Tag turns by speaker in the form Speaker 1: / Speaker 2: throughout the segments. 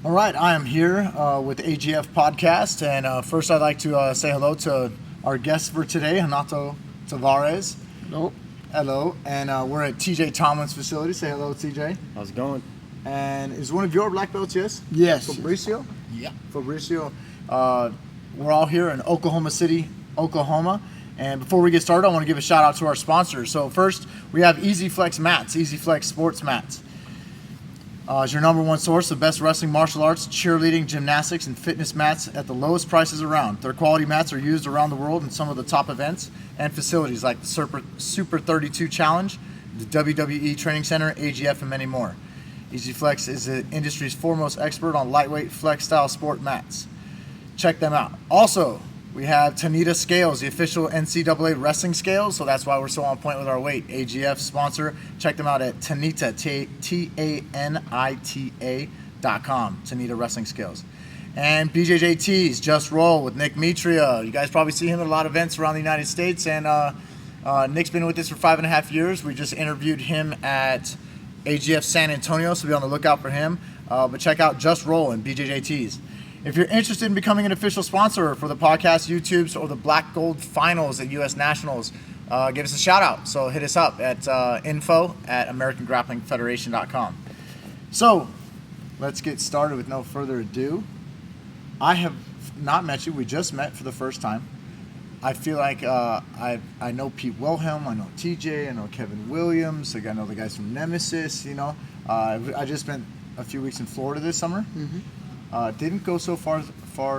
Speaker 1: All right, I am here with AGF Podcast, and first I'd like to say hello to our guest for today, Renato Tavares.
Speaker 2: Nope.
Speaker 1: Hello, and we're at TJ Tomlin's facility. Say hello, TJ.
Speaker 3: How's it going?
Speaker 1: And is one of your black belts, yes?
Speaker 2: Yes.
Speaker 1: Fabricio?
Speaker 3: Yeah.
Speaker 1: Fabricio. We're all here in Oklahoma City, Oklahoma. And before we get started, I want to give a shout out to our sponsors. So first, we have Easy Flex Mats, Easy Flex Sports Mats. Is your number one source of best wrestling, martial arts, cheerleading, gymnastics, and fitness mats at the lowest prices around. Their quality mats are used around the world in some of the top events and facilities like the Super 32 Challenge, the WWE Training Center, AGF, and many more. Easy Flex is the industry's foremost expert on lightweight flex style sport mats. Check them out. Also, we have Tanita Scales, the official NCAA wrestling scales, so that's why we're so on point with our weight. AGF sponsor. Check them out at Tanita, TANITA.com, Tanita Wrestling Scales. And BJJT's Just Roll with Nick Mitria. You guys probably see him at a lot of events around the United States, and Nick's been with us for 5.5 years. We just interviewed him at AGF San Antonio, so be on the lookout for him. But check out Just Roll and BJJT's. If you're interested in becoming an official sponsor for the podcast, YouTubes, or the Black Gold Finals at U.S. Nationals, give us a shout out. So hit us up at info@AmericanGrapplingFederation.com. So let's get started with no further ado. I have not met you. We just met for the first time. I feel like I know Pete Wilhelm, I know TJ, I know Kevin Williams, like I know the guys from Nemesis, you know. I just spent a few weeks in Florida this summer.
Speaker 2: Mm-hmm.
Speaker 1: Didn't go so far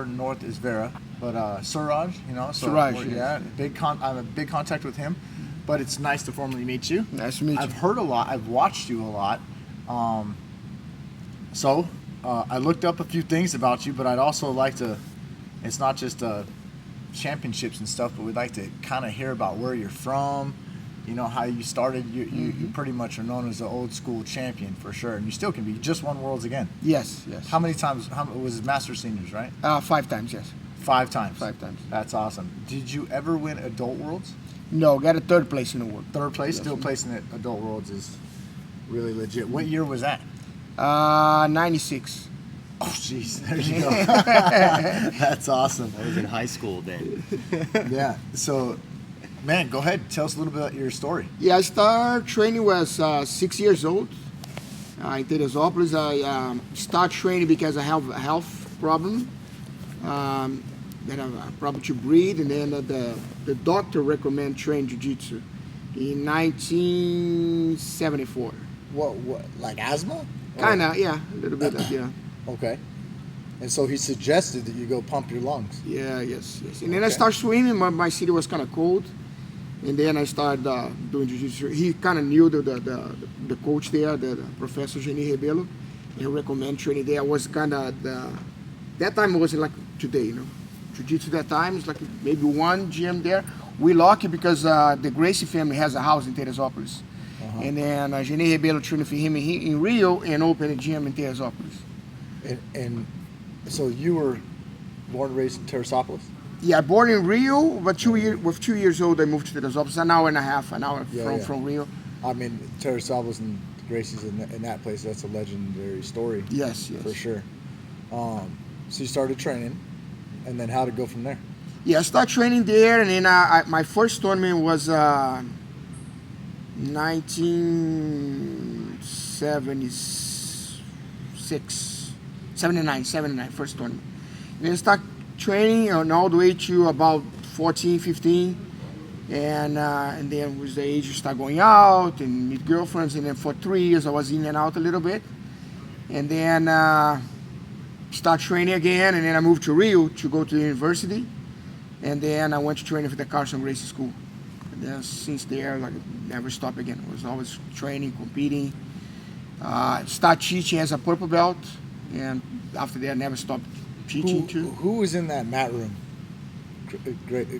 Speaker 1: north as Vera, but Suraj, you know. So
Speaker 2: Suraj,
Speaker 1: yeah, I'm a big contact with him, but it's nice to formally meet you.
Speaker 2: Nice to meet you.
Speaker 1: I've heard a lot. I've watched you a lot. So I looked up a few things about you, but I'd also like to. It's not just championships and stuff, but we'd like to kind of hear about where you're from. You know, how you started. You pretty much are known as the old school champion for sure, and you still can be. You just won Worlds again.
Speaker 2: Yes.
Speaker 1: How many times? It was Master Seniors, right?
Speaker 2: 5 times, yes.
Speaker 1: 5 times.
Speaker 2: 5 times.
Speaker 1: That's awesome. Did you ever win Adult Worlds?
Speaker 2: No, got a 3rd place in the world.
Speaker 1: 3rd place?
Speaker 2: Yes.
Speaker 1: Still placing at Adult Worlds is really legit. What year was that?
Speaker 2: 96.
Speaker 1: Oh, jeez. There you go. That's awesome.
Speaker 3: I was in high school then.
Speaker 1: Yeah. So, man, go ahead. Tell us a little bit about your story.
Speaker 2: Yeah, I started training when I was 6 years old in Teresópolis. I started training because I have a health problem. Then I have a problem to breathe, and then the doctor recommended training jiu-jitsu in 1974.
Speaker 1: What like asthma?
Speaker 2: Kind of, yeah, a little bit, yeah.
Speaker 1: Okay. And so he suggested that you go pump your lungs.
Speaker 2: Yeah, yes. And then I started swimming. My city was kind of cold, and then I started doing jiu-jitsu. He kind of knew the coach there, the Professor Geni Rebelo. He recommended training there. I was kind of that time it wasn't like today, you know. Jiu-jitsu that time is like maybe one gym there. We lucky because the Gracie family has a house in Teresópolis. Uh-huh. And then Geni Rebelo trained for him in Rio and opened a gym in Teresópolis.
Speaker 1: And so you were born and raised in Teresópolis?
Speaker 2: Yeah, born in Rio, but 2 years old I moved to Teresópolis. An hour from Rio.
Speaker 1: I mean, Teresópolis and Gracie's in that place, that's a legendary story.
Speaker 2: Yes.
Speaker 1: For sure. So you started training, and then how'd it go from there?
Speaker 2: Yeah, I started training there, and then my first tournament was 79, first tournament. And then I started training all the way to about 14, 15, and then was the age you start going out and meet girlfriends, and then for 3 years I was in and out a little bit, and then start training again, and then I moved to Rio to go to the university, and then I went to training for the Carson Gracie School. And then since there, like, never stopped again. I was always training, competing. Start teaching as a purple belt, and after that, I never stopped teaching too.
Speaker 1: Who was in that mat room?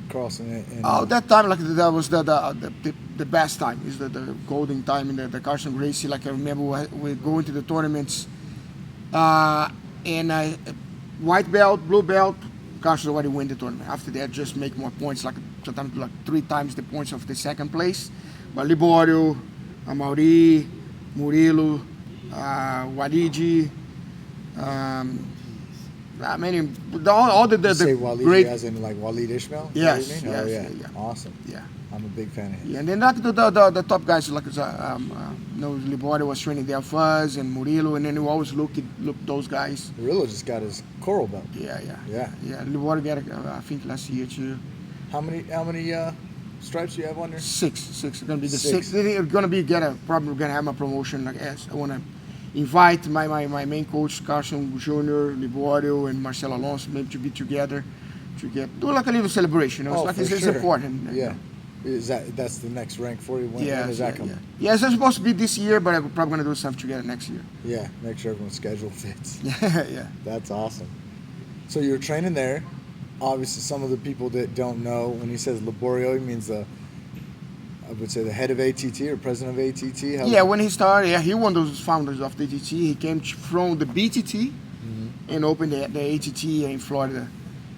Speaker 1: Carlson and
Speaker 2: that time, like that was the best time. Is the golden time in the Carson Gracie. Like I remember we go into the tournaments, and white belt, blue belt. Carson already win the tournament. After that, just make more points, like sometimes like 3 times the points of the second place. But Liborio, Murillo, Walidi, I mean, all the
Speaker 3: You say Waleed
Speaker 2: great.
Speaker 3: as in like Waleed Ishmael? Is that
Speaker 2: Yes,
Speaker 3: what you mean?
Speaker 2: yes,
Speaker 3: Oh, yeah.
Speaker 2: yeah.
Speaker 3: Awesome.
Speaker 2: Yeah.
Speaker 3: I'm a big fan of him.
Speaker 2: Yeah, and then like the top guys like Liborio was training there first, and Murillo, and then we always look those guys.
Speaker 3: Murillo just got his coral belt.
Speaker 2: Yeah.
Speaker 3: Yeah.
Speaker 2: Liborio got I think last year too.
Speaker 3: How many stripes do you have on there?
Speaker 2: Six. It's gonna be the
Speaker 3: Six.
Speaker 2: six. It's gonna be probably gonna have my promotion. Like as I wanna invite my main coach Carson Jr., Liborio, and Marcelo Alonso maybe to be together to do like a little celebration. You know?
Speaker 3: Oh,
Speaker 2: It's
Speaker 3: for
Speaker 2: it's
Speaker 3: sure.
Speaker 2: important.
Speaker 3: Yeah. That's the next rank for you? When does that come?
Speaker 2: Yeah, it's supposed to be this year, but I'm probably gonna do something together next year.
Speaker 3: Yeah, make sure everyone's schedule fits.
Speaker 2: Yeah.
Speaker 3: That's awesome. So you're training there. Obviously, some of the people that don't know, when he says Liborio, he means I would say the head of ATT or president of ATT.
Speaker 2: Yeah, when he started, he one of those founders of the ATT. He came from the BTT and opened the ATT in Florida.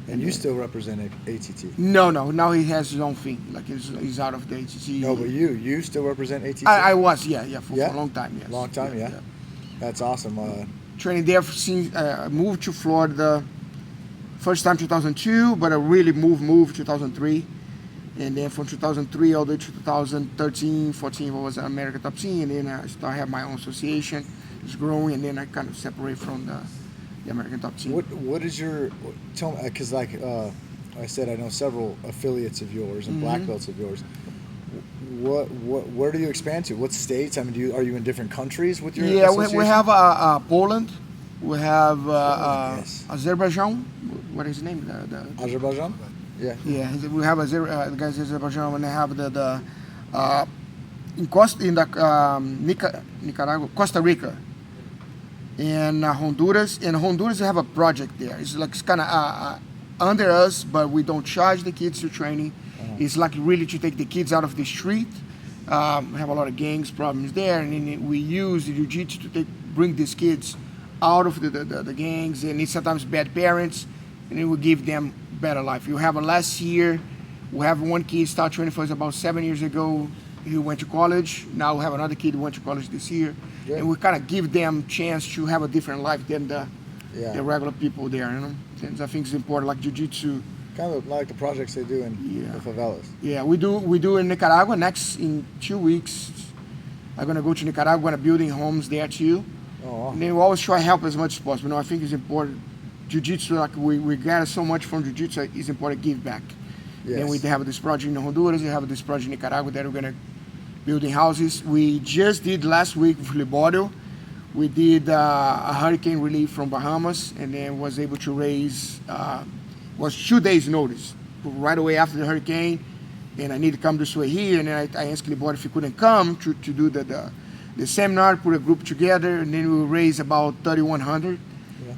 Speaker 3: And you still represent ATT?
Speaker 2: No. Now he has his own thing. Like he's out of the ATT.
Speaker 3: No, but you still represent ATT?
Speaker 2: I was, for a long time, yes.
Speaker 3: Long time, yeah. That's awesome.
Speaker 2: Training there since moved to Florida. First time 2002, but I really moved 2003. And then from 2003 all the way to 2013, 14, I was an American Top Team. And then I started have my own association. It's growing, and then I kind of separate from the American Top Team.
Speaker 3: What is your, tell me, because like I said, I know several affiliates of yours and black belts of yours. Where do you expand to? What states? I mean, are you in different countries with your association?
Speaker 2: we have Poland. We have
Speaker 3: yes.
Speaker 2: Azerbaijan. What is his name?
Speaker 3: Azerbaijan? Yeah.
Speaker 2: Yeah, we have the guys in Azerbaijan, and they have Nicaragua, Costa Rica, and Honduras. In Honduras, they have a project there. It's like kind of under us, but we don't charge the kids to training. It's like really to take the kids out of the street. We have a lot of gangs problems there, and then we use the jiu-jitsu to bring these kids out of the gangs, and it's sometimes bad parents, and it will give them better life. You have last year, we have one kid start training for us about 7 years ago. He went to college. Now we have another kid who went to college this year. Good. And we kind of give them chance to have a different life than the regular people there. You know, and I think it's important, like jiu-jitsu.
Speaker 3: Kind of like the projects they do in the favelas.
Speaker 2: Yeah, we do in Nicaragua. Next in 2 weeks, I'm gonna go to Nicaragua. We're gonna building homes there too.
Speaker 3: Oh, wow.
Speaker 2: And then we always try to help as much as possible. You know, I think it's important. Jiu-jitsu, like we gather so much from jiu-jitsu, it's important to give back.
Speaker 3: Yes.
Speaker 2: Then we have this project in Honduras, we have this project in Nicaragua that we're gonna building houses. We just did last week with Liborio. We did a hurricane relief from Bahamas, and then was able to raise, was 2 days notice, right away after the hurricane, and I need to come this way here, and then I asked Liborio if he couldn't come to do the seminar, put a group together, and then we raised about 3,100,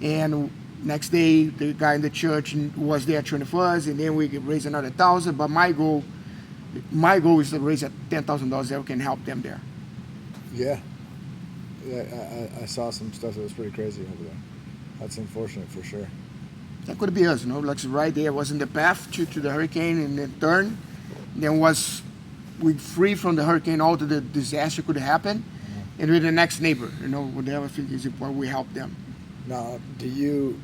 Speaker 2: and next day the guy in the church was there training for us, and then we raised another 1,000, but my goal is to raise $10,000 that we can help them there.
Speaker 3: Yeah. I saw some stuff that was pretty crazy over there. That's unfortunate for sure.
Speaker 2: That could be us, you know, like right there was in the path to the hurricane and then turned. Then we free from the hurricane, all the disaster could happen. And with the next neighbor, you know, whatever I think is important, we help them. Now,
Speaker 3: do you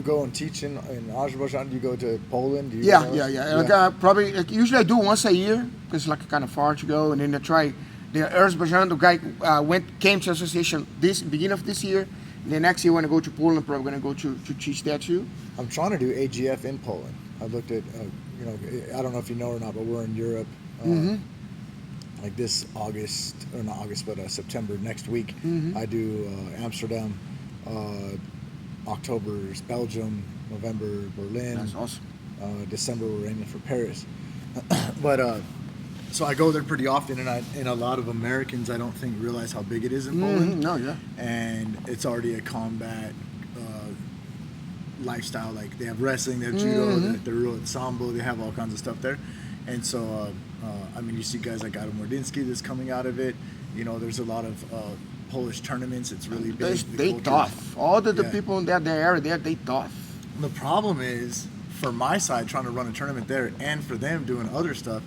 Speaker 3: go and teach in Azerbaijan? Do you go to Poland?
Speaker 2: Yeah. Probably, usually I do once a year, because it's like kind of far to go. And then I try, the Azerbaijan, the guy came to association beginning of this year. And then next year when I go to Poland, probably going to go to teach there too.
Speaker 3: I'm trying to do AGF in Poland. I looked at, I don't know if you know or not, but we're in Europe. Like this August, or not August, but September next week. I do Amsterdam, October is Belgium, November Berlin.
Speaker 2: That's awesome.
Speaker 3: December we're aiming for Paris. But so I go there pretty often, and a lot of Americans I don't think realize how big it is in Poland.
Speaker 2: No, yeah.
Speaker 3: And it's already a combat lifestyle. Like they have wrestling, they have judo, they're real ensemble, they have all kinds of stuff there. And so, I mean, you see guys like Adam Mordinsky that's coming out of it. You know, there's a lot of Polish tournaments. It's really big.
Speaker 2: They tough. All the people in that area, they tough.
Speaker 3: The problem is, for my side, trying to run a tournament there, and for them doing other stuff,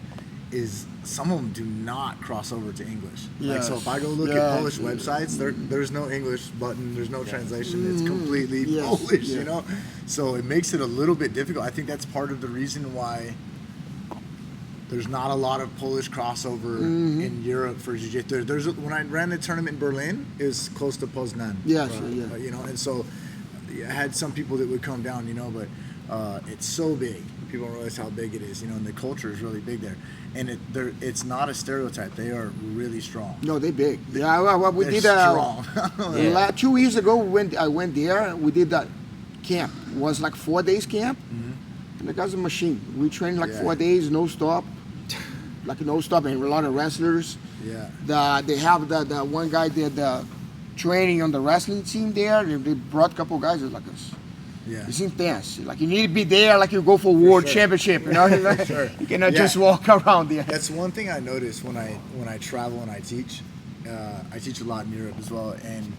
Speaker 3: is some of them do not cross over to English. Like,
Speaker 2: Yes.
Speaker 3: so if I go look at Polish websites, there's no English button, there's no translation. It's completely Polish, you know? So it makes it a little bit difficult. I think that's part of the reason why there's not a lot of Polish crossover in Europe for jiu-jitsu. When I ran the tournament in Berlin, it was close to Poznan.
Speaker 2: Yes,
Speaker 3: You know, and so I had some people that would come down, you know, but it's so big. People don't realize how big it is, you know, and the culture is really big there. And it's not a stereotype. They are really strong.
Speaker 2: No, they big. Yeah, well, we
Speaker 3: They're
Speaker 2: did
Speaker 3: strong.
Speaker 2: 2 years ago I went there. We did that camp. It was like 4 days camp, and the guy's a machine. We trained like 4 days, no stop, like no stop, and a lot of wrestlers.
Speaker 3: Yeah.
Speaker 2: They have the one guy did the training on the wrestling team there. They brought a couple guys like us.
Speaker 3: Yeah.
Speaker 2: It's intense. Like you need to be there, like you go for world championship. You know, you cannot just walk around there.
Speaker 3: That's one thing I notice when I travel and I teach. I teach a lot in Europe as well, and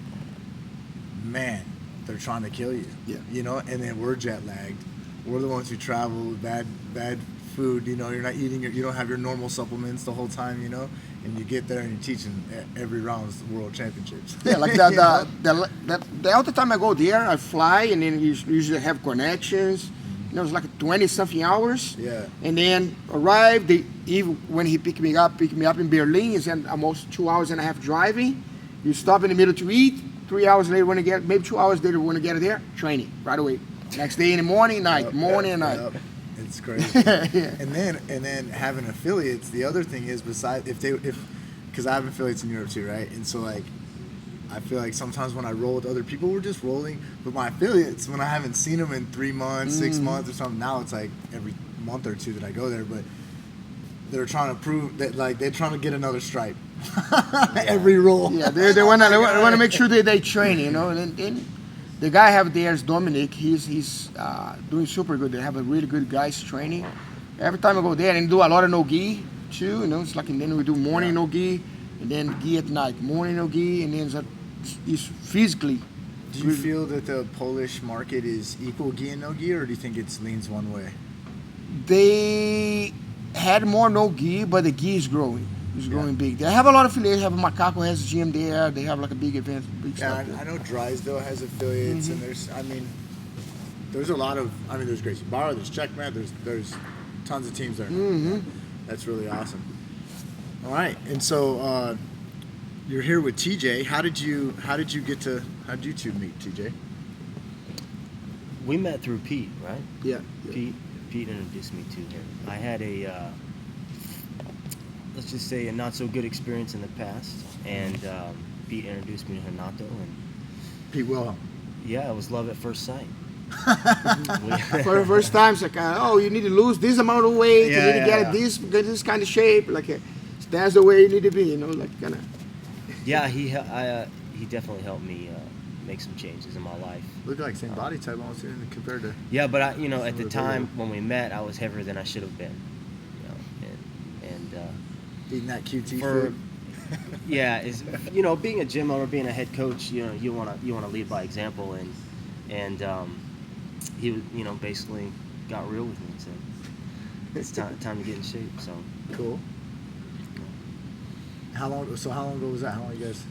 Speaker 3: man, they're trying to kill you.
Speaker 2: Yeah.
Speaker 3: You know, and then we're jet lagged. We're the ones who travel with bad food. You know, you're not eating. You don't have your normal supplements the whole time. You know. And you get there and you're teaching every round is the world championships.
Speaker 2: Yeah, like the other time I go there, I fly and then you usually have connections. You know, it's like 20-something hours.
Speaker 3: Yeah.
Speaker 2: And then arrive, when he picked me up in Berlin, it's almost 2 hours and a half driving. You stop in the middle to eat. 3 hours later, maybe 2 hours later, when you get there, training right away. Next day in the morning, night, morning and night.
Speaker 3: It's crazy. And then having affiliates. The other thing is because I have affiliates in Europe too, right? And so like I feel like sometimes when I roll with other people, we're just rolling. But my affiliates, when I haven't seen them in 3 months, 6 months or something, now it's like every month or two that I go there. But they're trying to prove that like they're trying to get another stripe every roll.
Speaker 2: Yeah, they want to make sure they train, you know. And the guy I have there is Dominic. He's doing super good. They have a really good guys training. Every time I go there and do a lot of no-gi too, you know, it's like, and then we do morning no-gi and then gi at night, morning no-gi, and then it's physically.
Speaker 3: Do you feel that the Polish market is equal gi and no-gi, or do you think it leans one way?
Speaker 2: They had more no-gi, but the gi is growing. It's growing big. They have a lot of affiliates. They have Macaco has a gym there. They have like a big event, big stuff there.
Speaker 3: I know Drysdale has affiliates, and there's a lot of, there's Gracie Barra, there's Checkmat, there's tons of teams there. That's really awesome. All right, and so you're here with TJ. How did you two meet, TJ?
Speaker 4: We met through Pete, right?
Speaker 2: Yeah.
Speaker 4: Pete introduced me to him. I had a let's just say a not so good experience in the past, and Pete introduced me to Renato, and
Speaker 3: Pete Wilhelm.
Speaker 4: Yeah, it was love at first sight.
Speaker 2: For the first time, it's like, you need to lose this amount of weight, you need to get this kind of shape, like that's the way you need to be, you know, like kind of.
Speaker 4: Yeah, he definitely helped me make some changes in my life.
Speaker 3: Look like same body type almost compared to.
Speaker 4: Yeah, but at the time when we met, I was heavier than I should have been, and
Speaker 3: eating that QT food.
Speaker 4: Yeah, being a gym owner, being a head coach, you want to lead by example, and he basically got real with me and said it's time to get in shape. So
Speaker 3: cool. How long ago was that? How long you guys?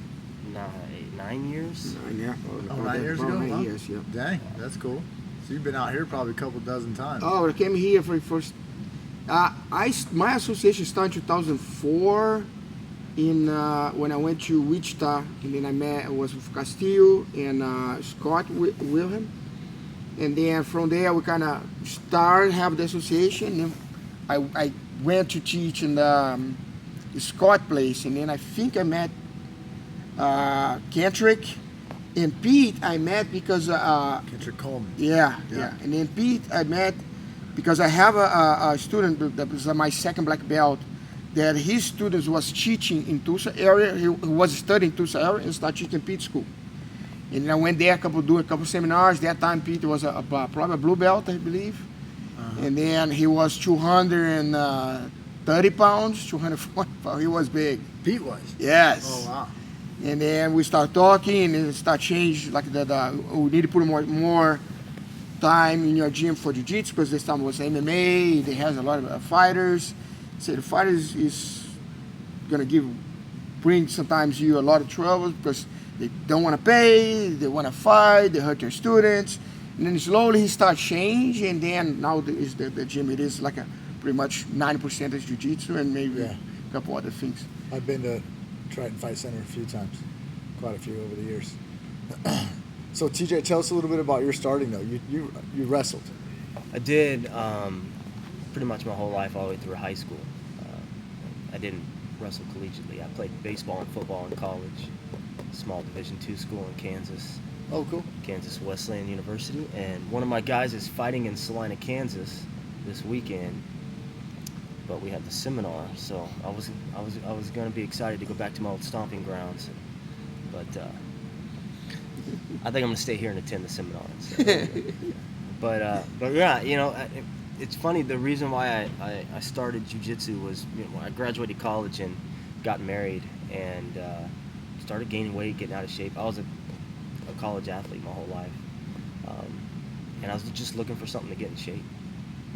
Speaker 4: 9 years.
Speaker 2: 9 years.
Speaker 3: 9 years ago.
Speaker 2: 9 years, yeah.
Speaker 3: Dang, that's cool. So you've been out here probably a couple dozen times.
Speaker 2: Oh, I came here for the first. My association started in 2004. When I went to Wichita, and then I was with Castillo and Scott Wilhelm, and then from there we kind of started have the association. And I went to teach in the Scott place, and then I think I met Kendrick and Pete. I met because
Speaker 3: Kendrick Coleman.
Speaker 2: Yeah. And then Pete I met because I have a student that was my second black belt, that his students was teaching in Tulsa area. He was studying in Tulsa area and started teaching Pete school. And then I went there doing a couple seminars. That time Pete was probably a blue belt, I believe. And then he was 230 pounds, 240 pounds. He was big.
Speaker 3: Pete was?
Speaker 2: Yes.
Speaker 3: Oh, wow.
Speaker 2: And then we start talking and start changing, like we need to put more time in your gym for jiu-jitsu, because this time was MMA. They has a lot of fighters. say the fight is gonna bring sometimes you a lot of trouble because they don't want to pay, they want to fight, they hurt their students, and then slowly he starts change, and then now the gym, it is like pretty much 90% is jiu-jitsu and maybe a couple other things.
Speaker 3: I've been to Triton Fight Center a few times, quite a few over the years. So TJ, tell us a little bit about your starting though. You wrestled.
Speaker 4: I did pretty much my whole life, all the way through high school. I didn't wrestle collegiately. I played baseball and football in college. Small Division II school in Kansas.
Speaker 3: Oh, cool.
Speaker 4: Kansas Wesleyan University. And one of my guys is fighting in Salina, Kansas this weekend. But we had the seminar, so I was going to be excited to go back to my old stomping grounds. But I think I'm going to stay here and attend the seminar. So, but yeah, you know, it's funny. The reason why I started jiu-jitsu was, you know, I graduated college and got married and started gaining weight, getting out of shape. I was a college athlete my whole life, and I was just looking for something to get in shape.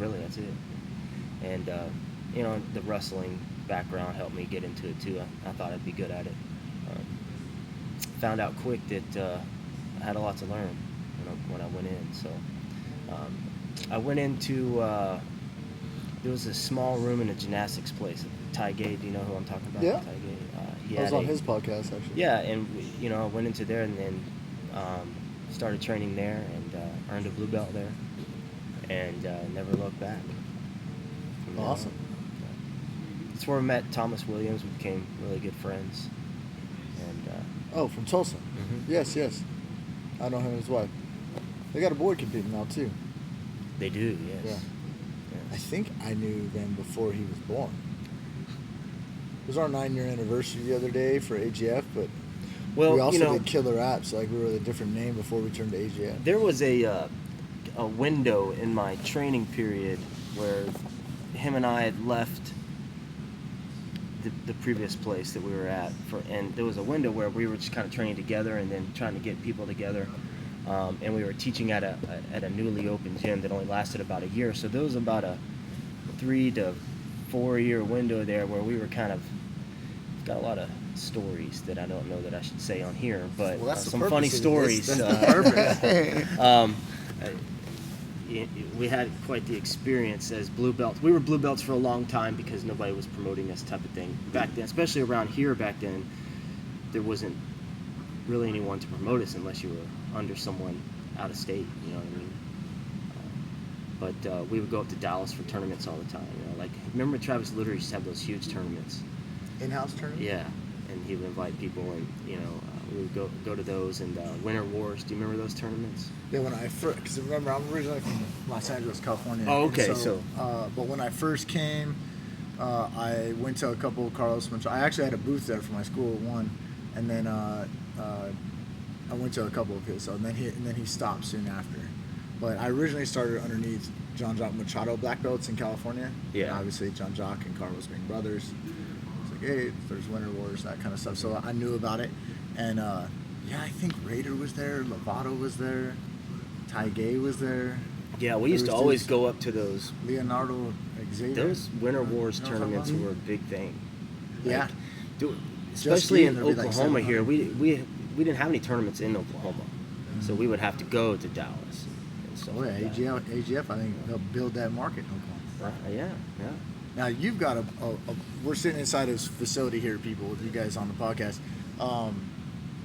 Speaker 4: Really, that's it. And you know, the wrestling background helped me get into it too. I thought I'd be good at it. Found out quick that I had a lot to learn when I went in. So I went into there was a small room in a gymnastics place. Ty Gay, do you know who I'm talking about?
Speaker 3: Yeah.
Speaker 4: Ty Gay.
Speaker 3: I was on his podcast actually.
Speaker 4: Yeah, and you know, I went into there and then started training there and earned a blue belt there, and never looked back.
Speaker 3: Awesome.
Speaker 4: That's where I met Thomas Williams. We became really good friends. And
Speaker 3: from Tulsa.
Speaker 4: Mhm.
Speaker 3: Yes. I know him and his wife. They got a boy competing now too.
Speaker 4: they do, yes.
Speaker 3: Yeah. I
Speaker 4: Yes.
Speaker 3: think I knew them before he was born. It was our 9-year anniversary the other day for AGF, but
Speaker 4: Well,
Speaker 3: we also
Speaker 4: you know,
Speaker 3: did Killer Apps. Like we were a different name before we turned to AGF.
Speaker 4: there was a window in my training period where him and I had left the previous place that we were at and there was a window where we were just kind of training together and then trying to get people together, and we were teaching at a newly opened gym that only lasted about a year. So there was about a 3 to 4 year window there where we were kind of got a lot of stories that I don't know that I should say on here, but
Speaker 3: Well, that's the
Speaker 4: some
Speaker 3: purpose
Speaker 4: funny
Speaker 3: of this.
Speaker 4: stories.
Speaker 3: That's the purpose.
Speaker 4: We had quite the experience as blue belts. We were blue belts for a long time because nobody was promoting this type of thing back then, especially around here back then. There wasn't really anyone to promote us unless you were under someone out of state, you know what I mean? But we would go up to Dallas for tournaments all the time. You know, like remember Travis Lutter used to have those huge tournaments.
Speaker 3: In-house tournament?
Speaker 4: Yeah, and he would invite people, and you know, we would go to those and Winter Wars. Do you remember those tournaments?
Speaker 3: Yeah, when I first, because remember I'm originally from Los Angeles, California.
Speaker 4: Oh,
Speaker 3: and
Speaker 4: okay,
Speaker 3: but when I first came, I went to a couple of Carlos Machado. I actually had a booth there for my school at one, and then I went to a couple of his. So and then he stopped soon after. But I originally started underneath John Jock Machado black belts in California.
Speaker 4: Yeah.
Speaker 3: And obviously John Jock and Carlos being brothers. It's like, hey, there's Winter Wars, that kind of stuff. So I knew about it, and yeah, I think Raider was there, Lovato was there, Ty Gay was there.
Speaker 4: Yeah, we used to
Speaker 3: There was
Speaker 4: always
Speaker 3: these-
Speaker 4: go up to those.
Speaker 3: Leonardo Xavier.
Speaker 4: Those Winter Wars
Speaker 3: You know what I'm
Speaker 4: tournaments
Speaker 3: talking
Speaker 4: were a big thing.
Speaker 3: Yeah.
Speaker 4: Like, especially in
Speaker 3: here, there'd be like
Speaker 4: Oklahoma
Speaker 3: 700.
Speaker 4: here, we didn't have any tournaments in Oklahoma, so we would have to go to Dallas and stuff.
Speaker 3: Oh yeah,
Speaker 4: like that.
Speaker 3: AGF, I think they'll build that market in Oklahoma.
Speaker 4: Yeah.
Speaker 3: Now you've got we're sitting inside his facility here, people, with you guys on the podcast.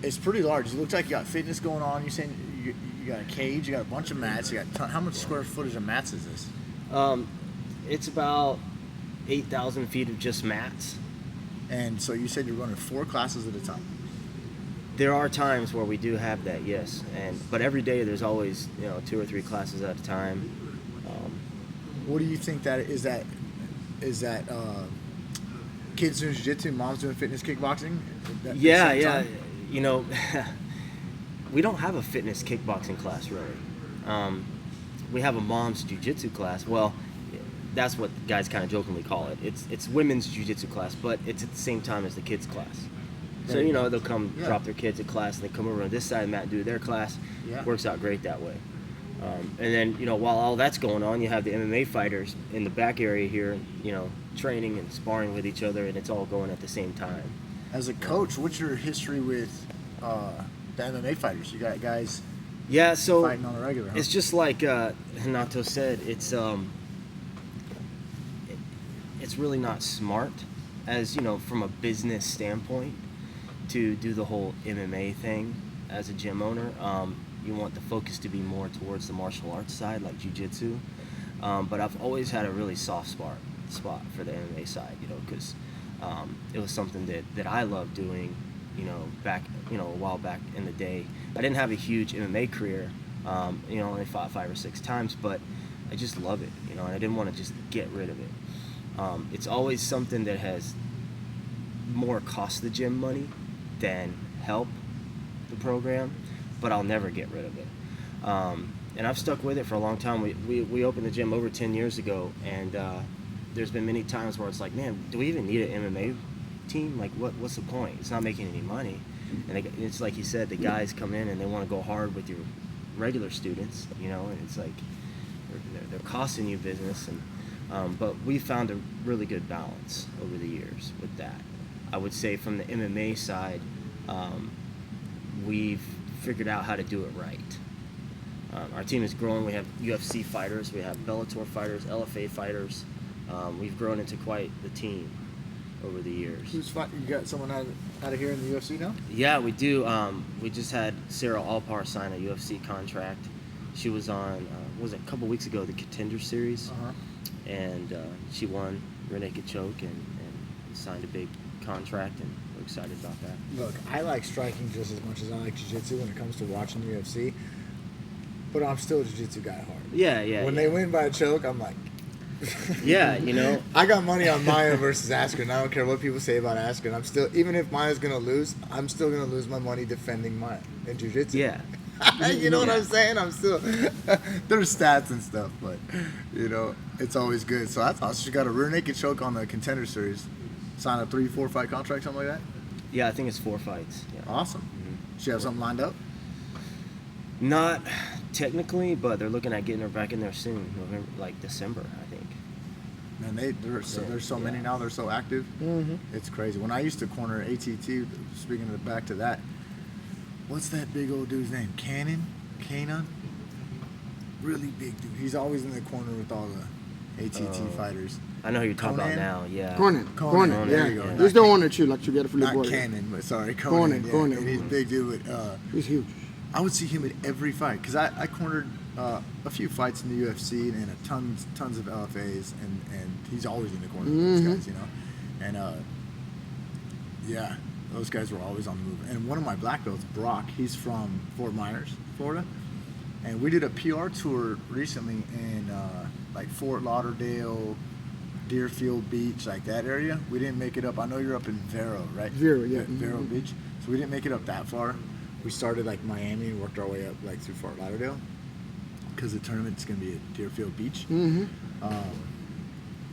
Speaker 3: It's pretty large. It looks like you got fitness going on. You're saying you got a cage, you got a bunch of mats, you got how much square footage of mats is this?
Speaker 4: It's about 8,000 feet of just mats.
Speaker 3: And so you said you're running 4 classes at a time.
Speaker 4: There are times where we do have that, yes, but every day there's always 2 or 3 classes at a time.
Speaker 3: What do you think that is? That kids doing jiu-jitsu, moms doing fitness kickboxing? At the
Speaker 4: Yeah.
Speaker 3: same time?
Speaker 4: You know, we don't have a fitness kickboxing class really. We have a mom's jiu-jitsu class. Well, that's what guys kind of jokingly call it. It's women's jiu-jitsu class, but it's at the same time as the kids' class. So
Speaker 3: There you go.
Speaker 4: they'll come
Speaker 3: Yeah.
Speaker 4: drop their kids at class, and they come over on this side of the mat and do their class.
Speaker 3: Yeah.
Speaker 4: Works out great that way. And then, while all that's going on, you have the MMA fighters in the back area here, training and sparring with each other, and it's all going at the same time.
Speaker 1: As a coach, what's your history with the MMA fighters? You got guys
Speaker 4: So
Speaker 1: fighting on a regular, huh?
Speaker 4: it's just like Renato said, it's really not smart, as from a business standpoint, to do the whole MMA thing as a gym owner. You want the focus to be more towards the martial arts side, like jiu-jitsu. But I've always had a really soft spot for the MMA side, because it was something that I loved doing, back, a while back in the day. I didn't have a huge MMA career, only fought 5 or 6 times, but I just love it, and I didn't want to just get rid of it. It's always something that has more cost the gym money than help the program, but I'll never get rid of it. And I've stuck with it for a long time. We opened the gym over 10 years ago, and there's been many times where it's like, man, do we even need an MMA team? Like, what's the point? It's not making any money. And it's like you said, the guys come in and they want to go hard with your regular students, and it's like they're costing you business. And but we found a really good balance over the years with that. I would say from the MMA side, we've figured out how to do it right. Our team is growing. We have UFC fighters, we have Bellator fighters, LFA fighters. We've grown into quite the team over the years.
Speaker 1: Who's fighting? You got someone out of here in the UFC now?
Speaker 4: Yeah, we do. We just had Sarah Alpar sign a UFC contract. She was on, was it a couple weeks ago, the Contender Series, and she won rear naked choke and signed a big contract, and we're excited about that.
Speaker 3: Look, I like striking just as much as I like jiu-jitsu when it comes to watching the UFC, but I'm still a jiu-jitsu guy at heart.
Speaker 4: Yeah.
Speaker 3: When they win by a choke, I'm like...
Speaker 4: Yeah,
Speaker 3: I got money on Maya versus Askren. I don't care what people say about Askren. I'm still, even if Maya's going to lose, I'm still going to lose my money defending Maya in jiu-jitsu.
Speaker 4: Yeah.
Speaker 3: You know what I'm saying? I'm still... There's stats and stuff, but, it's always good. So I thought she got a rear naked choke on the Contender Series. Sign a 3-4 fight contract, something like that?
Speaker 4: Yeah, I think it's 4 fights. Yeah.
Speaker 3: Awesome. She have something lined up?
Speaker 4: Not technically, but they're looking at getting her back in there soon, December, I think.
Speaker 3: Man, there's so many now. They're so active. Mm-hmm. It's crazy. When I used to corner ATT, speaking of back to that, what's that big old dude's name? Kanan? Really big dude. He's always in the corner with all the ATT fighters.
Speaker 4: I know who you're talking about now. Yeah.
Speaker 2: Conan.
Speaker 3: There you go.
Speaker 2: He's the one that you like to get for
Speaker 3: Not
Speaker 2: Liborio.
Speaker 3: Cannon, but sorry, Conan.
Speaker 2: Conan.
Speaker 3: And he's a big dude.
Speaker 2: He's huge.
Speaker 3: I would see him at every fight because I cornered a few fights in the UFC and tons of LFAs, and he's always in the corner with those guys, And yeah, those guys were always on the move. And one of my black belts, Brock, he's from Fort Myers, Florida, and we did a PR tour recently in Fort Lauderdale, Deerfield Beach, like that area. We didn't make it up. I know you're up in Vero, right?
Speaker 2: Vero, yeah.
Speaker 3: Vero Beach. So we didn't make it up that far. We started Miami and worked our way up through Fort Lauderdale because the tournament's going to be at Deerfield Beach. Mm-hmm.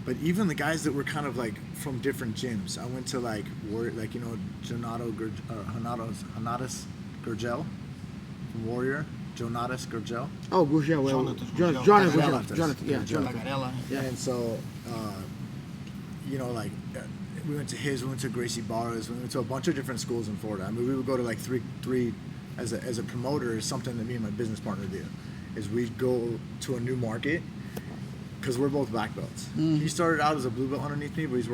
Speaker 3: But even the guys that were kind of from different gyms, I went to Jonatas Gurgel from Warrior. Jonatas Gurgel.
Speaker 2: Oh, Gurgel. Well, Jonathan.
Speaker 3: Yeah. And so, we went to we went to Gracie Barra's, we went to a bunch of different schools in Florida. I mean, we would go to three as a promoter is something that me and my business partner do, is we'd go to a new market because we're both black belts. He started out as a blue belt underneath me, but he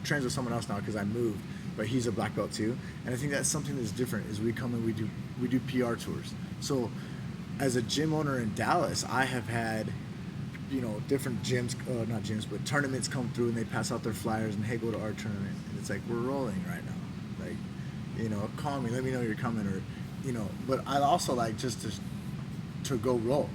Speaker 3: trains with someone else now because I moved, but he's a black belt too. And I think that's something that's different is we come and we do PR tours. So as a gym owner in Dallas, I have had different gyms, not gyms, but tournaments come through and they pass out their flyers and hey, go to our tournament. And it's we're rolling right now. Call me, let me know you're coming, or, but I also just to go roll.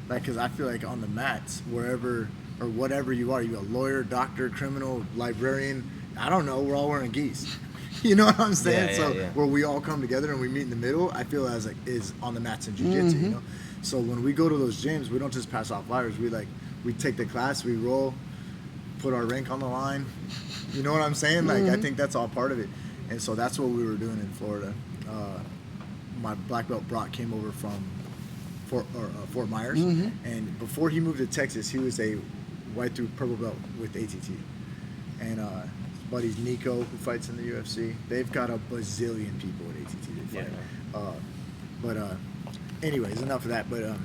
Speaker 3: Because I feel on the mats, wherever or whatever you are a lawyer, doctor, criminal, librarian, I don't know, we're all wearing geese. You know what I'm saying? Where we all come together and we meet in the middle, I feel is on the mats in jiu-jitsu, So when we go to those gyms, we don't just pass out flyers. We take the class, we roll, put our rank on the line. You know what I'm saying? I think that's all part of it. And so that's what we were doing in Florida. My black belt Brock came over from Fort Myers, and before he moved to Texas, he was a white through purple belt with ATT, and his buddy's Nico, who fights in the UFC. They've got a bazillion people at ATT they fight. Anyways, enough of that. But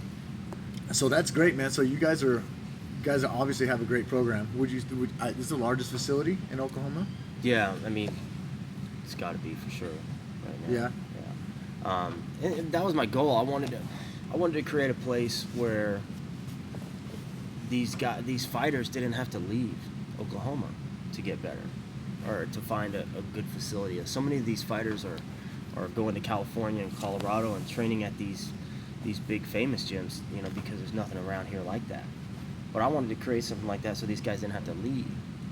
Speaker 3: so that's great, man. So you guys obviously have a great program. This is the largest facility in Oklahoma?
Speaker 4: Yeah, I mean, it's got to be for sure right now. Yeah. And that was my goal. I wanted to create a place where these fighters didn't have to leave Oklahoma to get better or to find a good facility. So many of these fighters are going to California and Colorado and training at these big famous gyms, because there's nothing around here like that. But I wanted to create something like that so these guys didn't have to leave.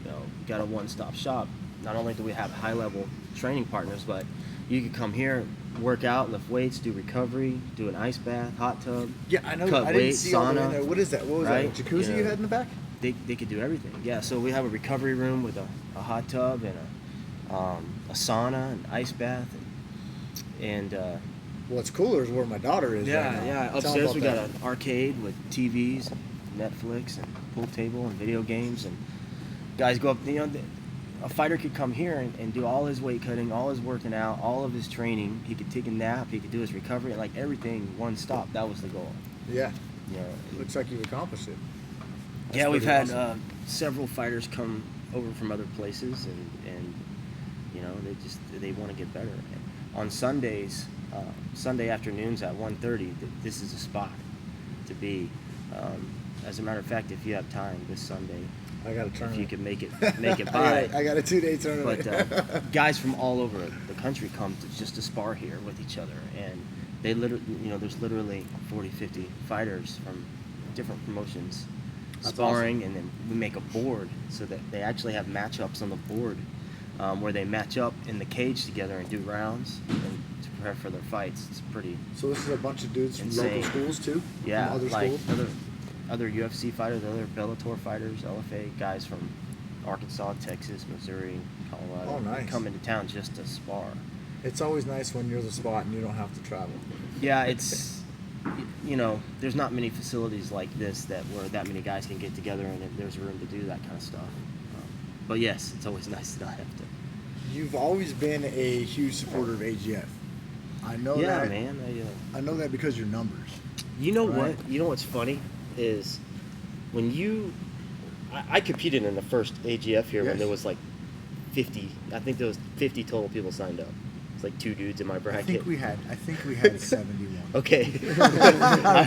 Speaker 4: We got a one-stop shop. Not only do we have high-level training partners, but you could come here, work out, lift weights, do recovery, do an ice bath, hot tub.
Speaker 3: Yeah, I know.
Speaker 4: Cut
Speaker 3: I
Speaker 4: weight,
Speaker 3: didn't see all the way in
Speaker 4: sauna.
Speaker 3: there. What is that? What was that? Jacuzzi you had in the back?
Speaker 4: They could do everything. Yeah, so we have a recovery room with a hot tub and a sauna, an ice bath, and
Speaker 3: What's cooler is where my daughter is. right now.
Speaker 4: yeah.
Speaker 3: Tell 'em
Speaker 4: Upstairs
Speaker 3: about
Speaker 4: we
Speaker 3: that.
Speaker 4: got an arcade with TVs, and Netflix, and pool table, and video games, and guys go up. A fighter could come here and do all his weight cutting, all his working out, all of his training. He could take a nap. He could do his recovery, like everything, one stop. That was the goal.
Speaker 3: Yeah.
Speaker 4: Yeah.
Speaker 3: Looks like you've accomplished it. That's
Speaker 4: Yeah, we've
Speaker 3: pretty
Speaker 4: had
Speaker 3: awesome.
Speaker 4: several fighters come over from other places, and they want to get better. And on Sundays, Sunday afternoons at 1:30, this is a spot to be. As a matter of fact, if you have time this Sunday,
Speaker 3: I got a
Speaker 4: if
Speaker 3: tournament.
Speaker 4: you can make it by.
Speaker 3: I got a 2-day tournament.
Speaker 4: But guys from all over the country come to spar here with each other, and they literally, there's literally 40, 50 fighters from different promotions
Speaker 3: That's
Speaker 4: sparring,
Speaker 3: awesome.
Speaker 4: and then we make a board so that they actually have matchups on the board where they match up in the cage together and do rounds and to prepare for their fights. It's pretty,
Speaker 3: So this is a bunch of dudes from
Speaker 4: Insane.
Speaker 3: local schools too?
Speaker 4: yeah,
Speaker 3: From other
Speaker 4: like
Speaker 3: schools?
Speaker 4: other UFC fighters, other Bellator fighters, LFA guys from Arkansas, Texas, Missouri, Colorado.
Speaker 3: Oh, nice.
Speaker 4: Come into town just to spar.
Speaker 3: It's always nice when you're the spot and you don't have to travel.
Speaker 4: Yeah, it's there's not many facilities like this where that many guys can get together and there's room to do that kind of stuff. But yes, it's always nice to not have to.
Speaker 3: You've always been a huge supporter of AGF. I know
Speaker 4: Yeah,
Speaker 3: that.
Speaker 4: man.
Speaker 3: I know that because of your numbers.
Speaker 4: You know
Speaker 3: Right.
Speaker 4: what? You know what's funny is when I competed in the first AGF here when
Speaker 3: Yes.
Speaker 4: there was like 50. I think there was 50 total people signed up. It's like 2 dudes in my
Speaker 3: I
Speaker 4: bracket.
Speaker 3: think we had 71.
Speaker 4: Okay.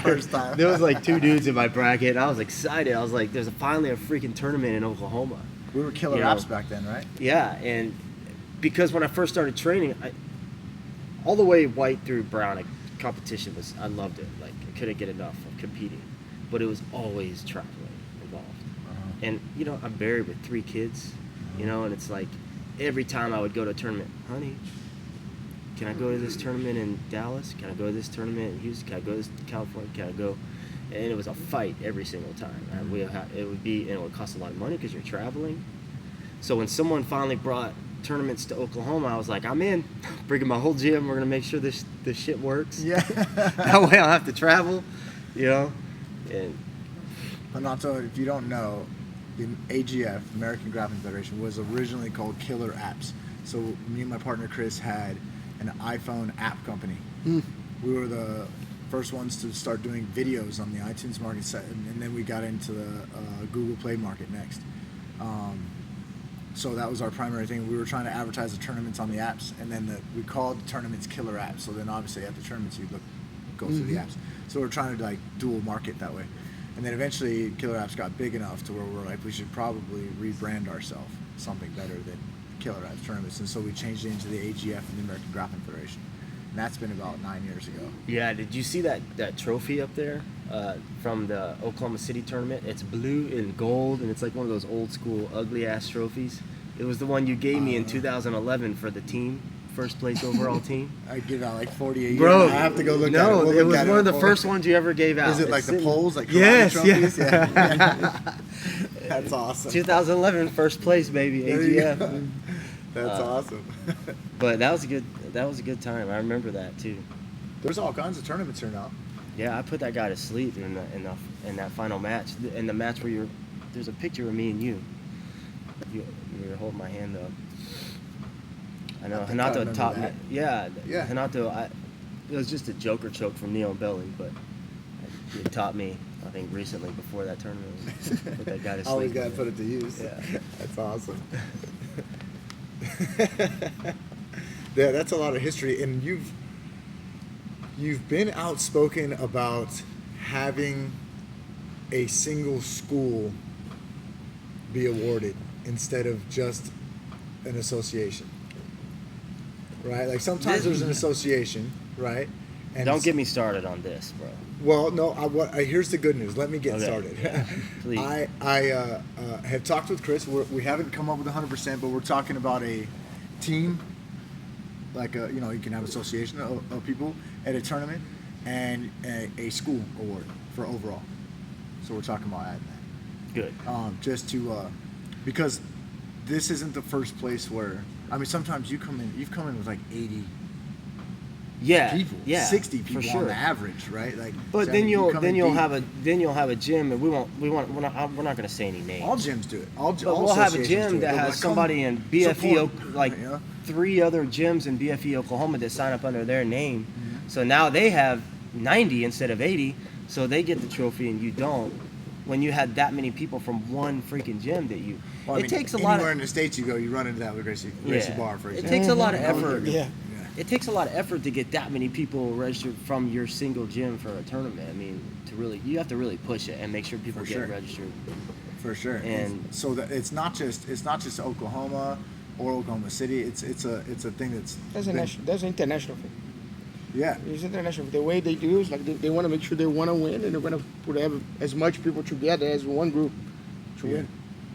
Speaker 3: First time.
Speaker 4: There was like 2 dudes in my bracket. And I was excited. I was like, "There's finally a freaking tournament in Oklahoma."
Speaker 3: We were killer
Speaker 4: You know.
Speaker 3: apps back then, right?
Speaker 4: Yeah, and because when I first started training, all the way white through brown, competition I loved it. Like I couldn't get enough of competing, but it was always traveling involved. And I'm married with 3 kids, and it's like every time I would go to a tournament, honey, can I go to this tournament in Dallas? Can I go to this tournament in Houston? Can I go to this California? Can I go? And it was a fight every single time. And it would cost a lot of money because you're traveling. So when someone finally brought tournaments to Oklahoma, I was like, I'm in. Bringing my whole gym. We're gonna make sure this shit works.
Speaker 3: Yeah.
Speaker 4: That way I'll have to travel, And
Speaker 3: Renato, if you don't know, the AGF, American Grappling Federation, was originally called Killer Apps. So me and my partner Chris had an iPhone app company. We were the first ones to start doing videos on the iTunes market set, and then we got into the Google Play market next. So that was our primary thing. We were trying to advertise the tournaments on the apps, and then we called the tournaments Killer Apps. So then obviously at the tournaments you go through the apps. So we're trying to dual market that way. And then eventually Killer Apps got big enough to where we're like, we should probably rebrand ourselves something better than Killer Apps Tournaments. And so we changed it into the AGF and the American Grappling Federation. And that's been about 9 years ago.
Speaker 4: yeah, did you see that trophy up there from the Oklahoma City tournament? It's blue and gold, and it's like one of those old school ugly ass trophies. It was the one you gave me in 2011 for the team, first place overall team.
Speaker 3: I give out like 40 a year.
Speaker 4: Bro,
Speaker 3: I have to go look at it.
Speaker 4: no,
Speaker 3: We'll
Speaker 4: it
Speaker 3: look
Speaker 4: was
Speaker 3: at
Speaker 4: one of the
Speaker 3: before.
Speaker 4: first ones you ever gave out.
Speaker 3: Is it like
Speaker 4: It's
Speaker 3: the
Speaker 4: in-
Speaker 3: polls, like karate
Speaker 4: Yes,
Speaker 3: trophies?
Speaker 4: yeah.
Speaker 3: Yeah. That's awesome.
Speaker 4: 2011 first place, baby,
Speaker 3: There you
Speaker 4: AGF.
Speaker 3: go. That's awesome.
Speaker 4: But that was a good time. I remember that too.
Speaker 3: There's all kinds of tournaments here now.
Speaker 4: Yeah, I put that guy to sleep in that final match. In the match where there's a picture of me and you. You were holding my hand up. I know.
Speaker 3: I
Speaker 4: Renato
Speaker 3: remember
Speaker 4: taught me.
Speaker 3: that.
Speaker 4: Yeah.
Speaker 3: Yeah.
Speaker 4: Renato, it was just a joker choke from Neil Belling, but he taught me, I think, recently before that tournament. Put that guy to sleep.
Speaker 3: Always got to put it to use.
Speaker 4: Yeah.
Speaker 3: That's awesome. Yeah, that's a lot of history, and you've been outspoken about having a single school be awarded instead of just an association, right? Like sometimes there's an association, right? And
Speaker 4: Don't get me started on this, bro.
Speaker 3: Well, no. Here's the good news. Let me get
Speaker 4: Okay.
Speaker 3: started.
Speaker 4: Yeah, please.
Speaker 3: I have talked with Chris. We haven't come up with 100%, but we're talking about a team, like you can have association of people at a tournament, and a school award for overall. So we're talking about adding that.
Speaker 4: Good.
Speaker 3: Just to because this isn't the first place where sometimes you've come in with like 80
Speaker 4: Yeah.
Speaker 3: people,
Speaker 4: Yeah.
Speaker 3: 60
Speaker 4: for
Speaker 3: people
Speaker 4: sure.
Speaker 3: on the average, right? Like,
Speaker 4: But
Speaker 3: so,
Speaker 4: then
Speaker 3: you
Speaker 4: you'll
Speaker 3: come in deep.
Speaker 4: have a gym, and we're not going to say any names.
Speaker 3: All gyms do it.
Speaker 4: But we'll have a
Speaker 3: associations
Speaker 4: gym
Speaker 3: do it.
Speaker 4: that
Speaker 3: They'll
Speaker 4: has
Speaker 3: like,
Speaker 4: somebody
Speaker 3: come
Speaker 4: in BFE,
Speaker 3: support,
Speaker 4: like
Speaker 3: yeah.
Speaker 4: 3 other gyms in BFE, Oklahoma that sign up under their name.
Speaker 3: Mm-hmm.
Speaker 4: So now they have 90 instead of 80, so they get the trophy and you don't. When you had that many people from one freaking gym that you,
Speaker 3: Well,
Speaker 4: it takes a lot
Speaker 3: anywhere
Speaker 4: of.
Speaker 3: in the States you go, you run into that with Gracie Barr, for
Speaker 4: It
Speaker 3: example.
Speaker 4: takes a lot of effort.
Speaker 2: Yeah.
Speaker 4: It takes a lot of effort to get that many people registered from your single gym for a tournament. You have to really push it and make sure people
Speaker 3: For
Speaker 4: get
Speaker 3: sure.
Speaker 4: registered.
Speaker 3: For sure.
Speaker 4: And-
Speaker 3: so that it's not just Oklahoma or Oklahoma City. It's a thing that's
Speaker 2: That's an international thing.
Speaker 3: yeah.
Speaker 2: It's international. The way they do is like they want to make sure they want to win, and they're going to put as much people together as one group to
Speaker 3: Yeah.
Speaker 2: win.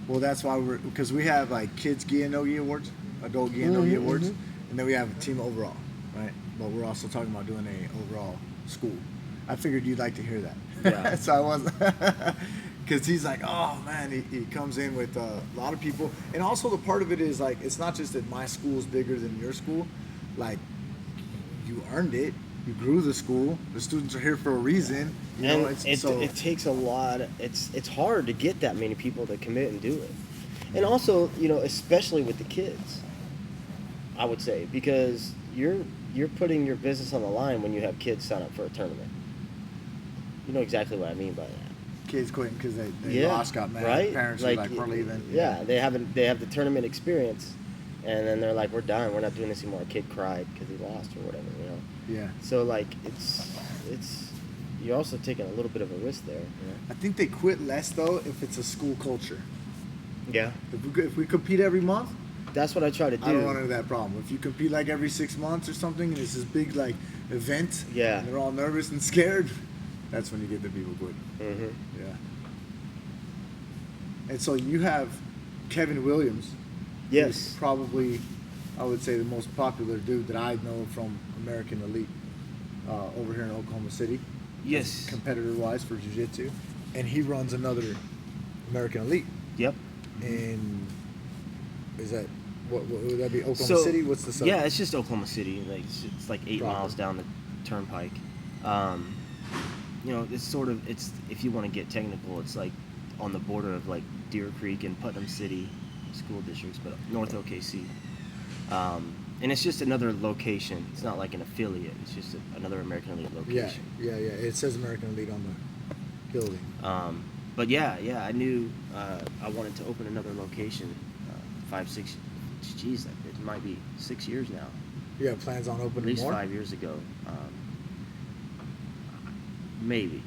Speaker 3: Well, that's why because we have like kids gi and no gi awards, adult gi and no gi awards, and then we have a team overall, right? But we're also talking about doing a overall school. I figured you'd like to hear that.
Speaker 4: Yeah.
Speaker 3: So I wasn't, because he's like, oh man, he comes in with a lot of people, and also the part of it is like it's not just that my school is bigger than your school, like you earned it. You grew the school. The students are here for a reason. You know,
Speaker 4: And
Speaker 3: it's, so
Speaker 4: it takes a lot. It's hard to get that many people to commit and do it. And also, especially with the kids, I would say, because you're putting your business on the line when you have kids sign up for a tournament. You know exactly what I mean by that.
Speaker 3: kids quitting because they lost, got mad.
Speaker 4: Right?
Speaker 3: Parents are like, we're leaving.
Speaker 4: Yeah, they have the tournament experience, and then they're like, we're done. We're not doing this anymore. A kid cried because he lost or whatever.
Speaker 3: Yeah.
Speaker 4: So like it's you're also taking a little bit of a risk there.
Speaker 3: I think they quit less though if it's a school culture.
Speaker 4: Yeah.
Speaker 3: If we compete every month,
Speaker 4: That's what I try to do.
Speaker 3: I don't run into that problem. If you compete like every 6 months or something, and it's this big like event,
Speaker 4: Yeah.
Speaker 3: and they're all nervous and scared, that's when you get the people quitting.
Speaker 4: Mm-hmm.
Speaker 3: Yeah. And so you have Kevin Williams.
Speaker 4: Yes.
Speaker 3: who's probably, I would say, the most popular dude that I know from American Elite over here in Oklahoma City.
Speaker 4: Yes.
Speaker 3: Competitor-wise for jiu-jitsu. And he runs another American Elite.
Speaker 4: Yep.
Speaker 3: And is that, what would that be, Oklahoma
Speaker 4: So,
Speaker 3: City? What's the sub?
Speaker 4: Yeah, it's just Oklahoma City. Like it's like 8
Speaker 3: Proper.
Speaker 4: miles down the turnpike. It's sort of if you want to get technical, it's like on the border of like Deer Creek and Putnam City school districts, but North OKC. And it's just another location. It's not like an affiliate. It's just another American Elite
Speaker 3: Yeah,
Speaker 4: location.
Speaker 3: yeah. It says American Elite on the building.
Speaker 4: But yeah, I knew I wanted to open another location. 5, 6, geez, it might be 6 years now.
Speaker 3: You have plans on
Speaker 4: At
Speaker 3: opening
Speaker 4: least
Speaker 3: more?
Speaker 4: 5 years ago. Maybe.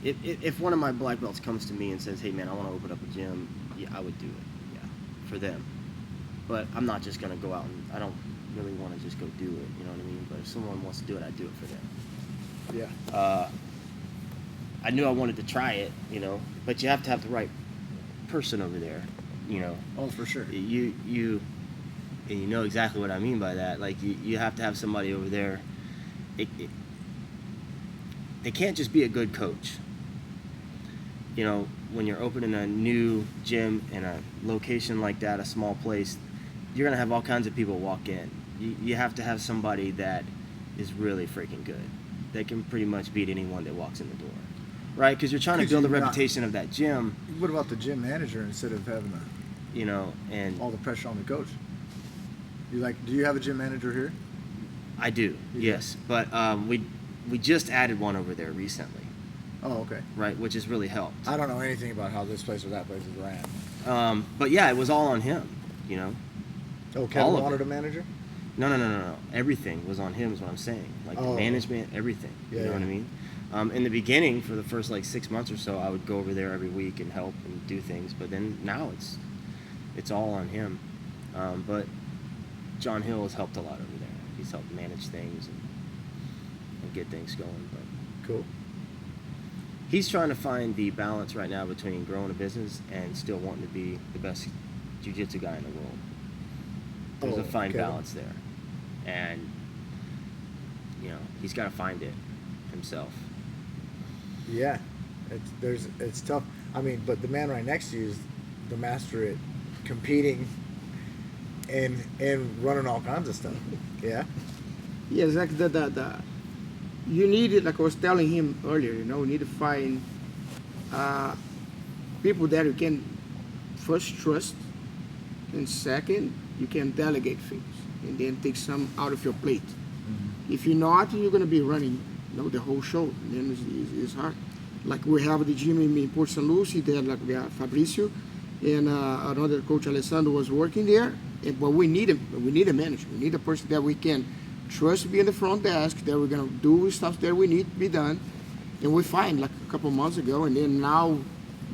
Speaker 4: If one of my black belts comes to me and says, hey man, I want to open up a gym, yeah, I would do it. Yeah, for them. But I'm not just going to go out and I don't really want to just go do it, you know what I mean? But if someone wants to do it, I'd do it for them.
Speaker 3: Yeah.
Speaker 4: I knew I wanted to try it, but you have to have the right person over there,
Speaker 3: Oh, for sure.
Speaker 4: You and you know exactly what I mean by that. Like you have to have somebody over there. They can't just be a good coach. When you're opening a new gym in a location like that, a small place, you're gonna have all kinds of people walk in. You have to have somebody that is really freaking good. they can pretty much beat anyone that walks in the door, right? Because you're trying to
Speaker 3: 'Cause
Speaker 4: build a
Speaker 3: you're not-
Speaker 4: reputation of that gym,
Speaker 3: What about the gym manager instead of having
Speaker 4: you know. And
Speaker 3: all the pressure on the coach? Do you have a gym manager here?
Speaker 4: I do,
Speaker 3: You do?
Speaker 4: yes, but we just added one over there recently,
Speaker 3: Oh, okay.
Speaker 4: right? Which has really helped.
Speaker 3: I don't know anything about how this place or that place is ran.
Speaker 4: But yeah, it was all on him, you know.
Speaker 3: Oh,
Speaker 4: All
Speaker 3: Kevin
Speaker 4: of
Speaker 3: wanted
Speaker 4: it.
Speaker 3: a manager?
Speaker 4: No. Everything was on him is what I'm saying. Like the
Speaker 3: Oh.
Speaker 4: management, everything.
Speaker 3: Yeah,
Speaker 4: You know what I
Speaker 3: yeah.
Speaker 4: mean? In the beginning, for the first like 6 months or so, I would go over there every week and help and do things. But then now it's all on him. But John Hill has helped a lot over there. He's helped manage things and get things going. But
Speaker 3: Cool.
Speaker 4: he's trying to find the balance right now between growing a business and still wanting to be the best jiu-jitsu guy in the world. There's a fine
Speaker 3: Kevin.
Speaker 4: balance there, and you know he's got to find it himself.
Speaker 3: Yeah, it's tough. I mean, but the man right next to you is the master at competing and running all kinds of stuff. Yeah.
Speaker 2: Yeah, exactly. You need it, like I was telling him earlier, you need to find people that you can first trust, and second, you can delegate things, and then take some out of your plate. If you're not, you're going to be running the whole show, and then it's hard. Like we have the gym in Port St. Lucie, there like we have Fabricio, and another coach, Alessandro, was working there, but we need a manager. We need a person that we can trust to be in the front desk, that we're going to do stuff that we need to be done. And we find like a couple months ago, and then now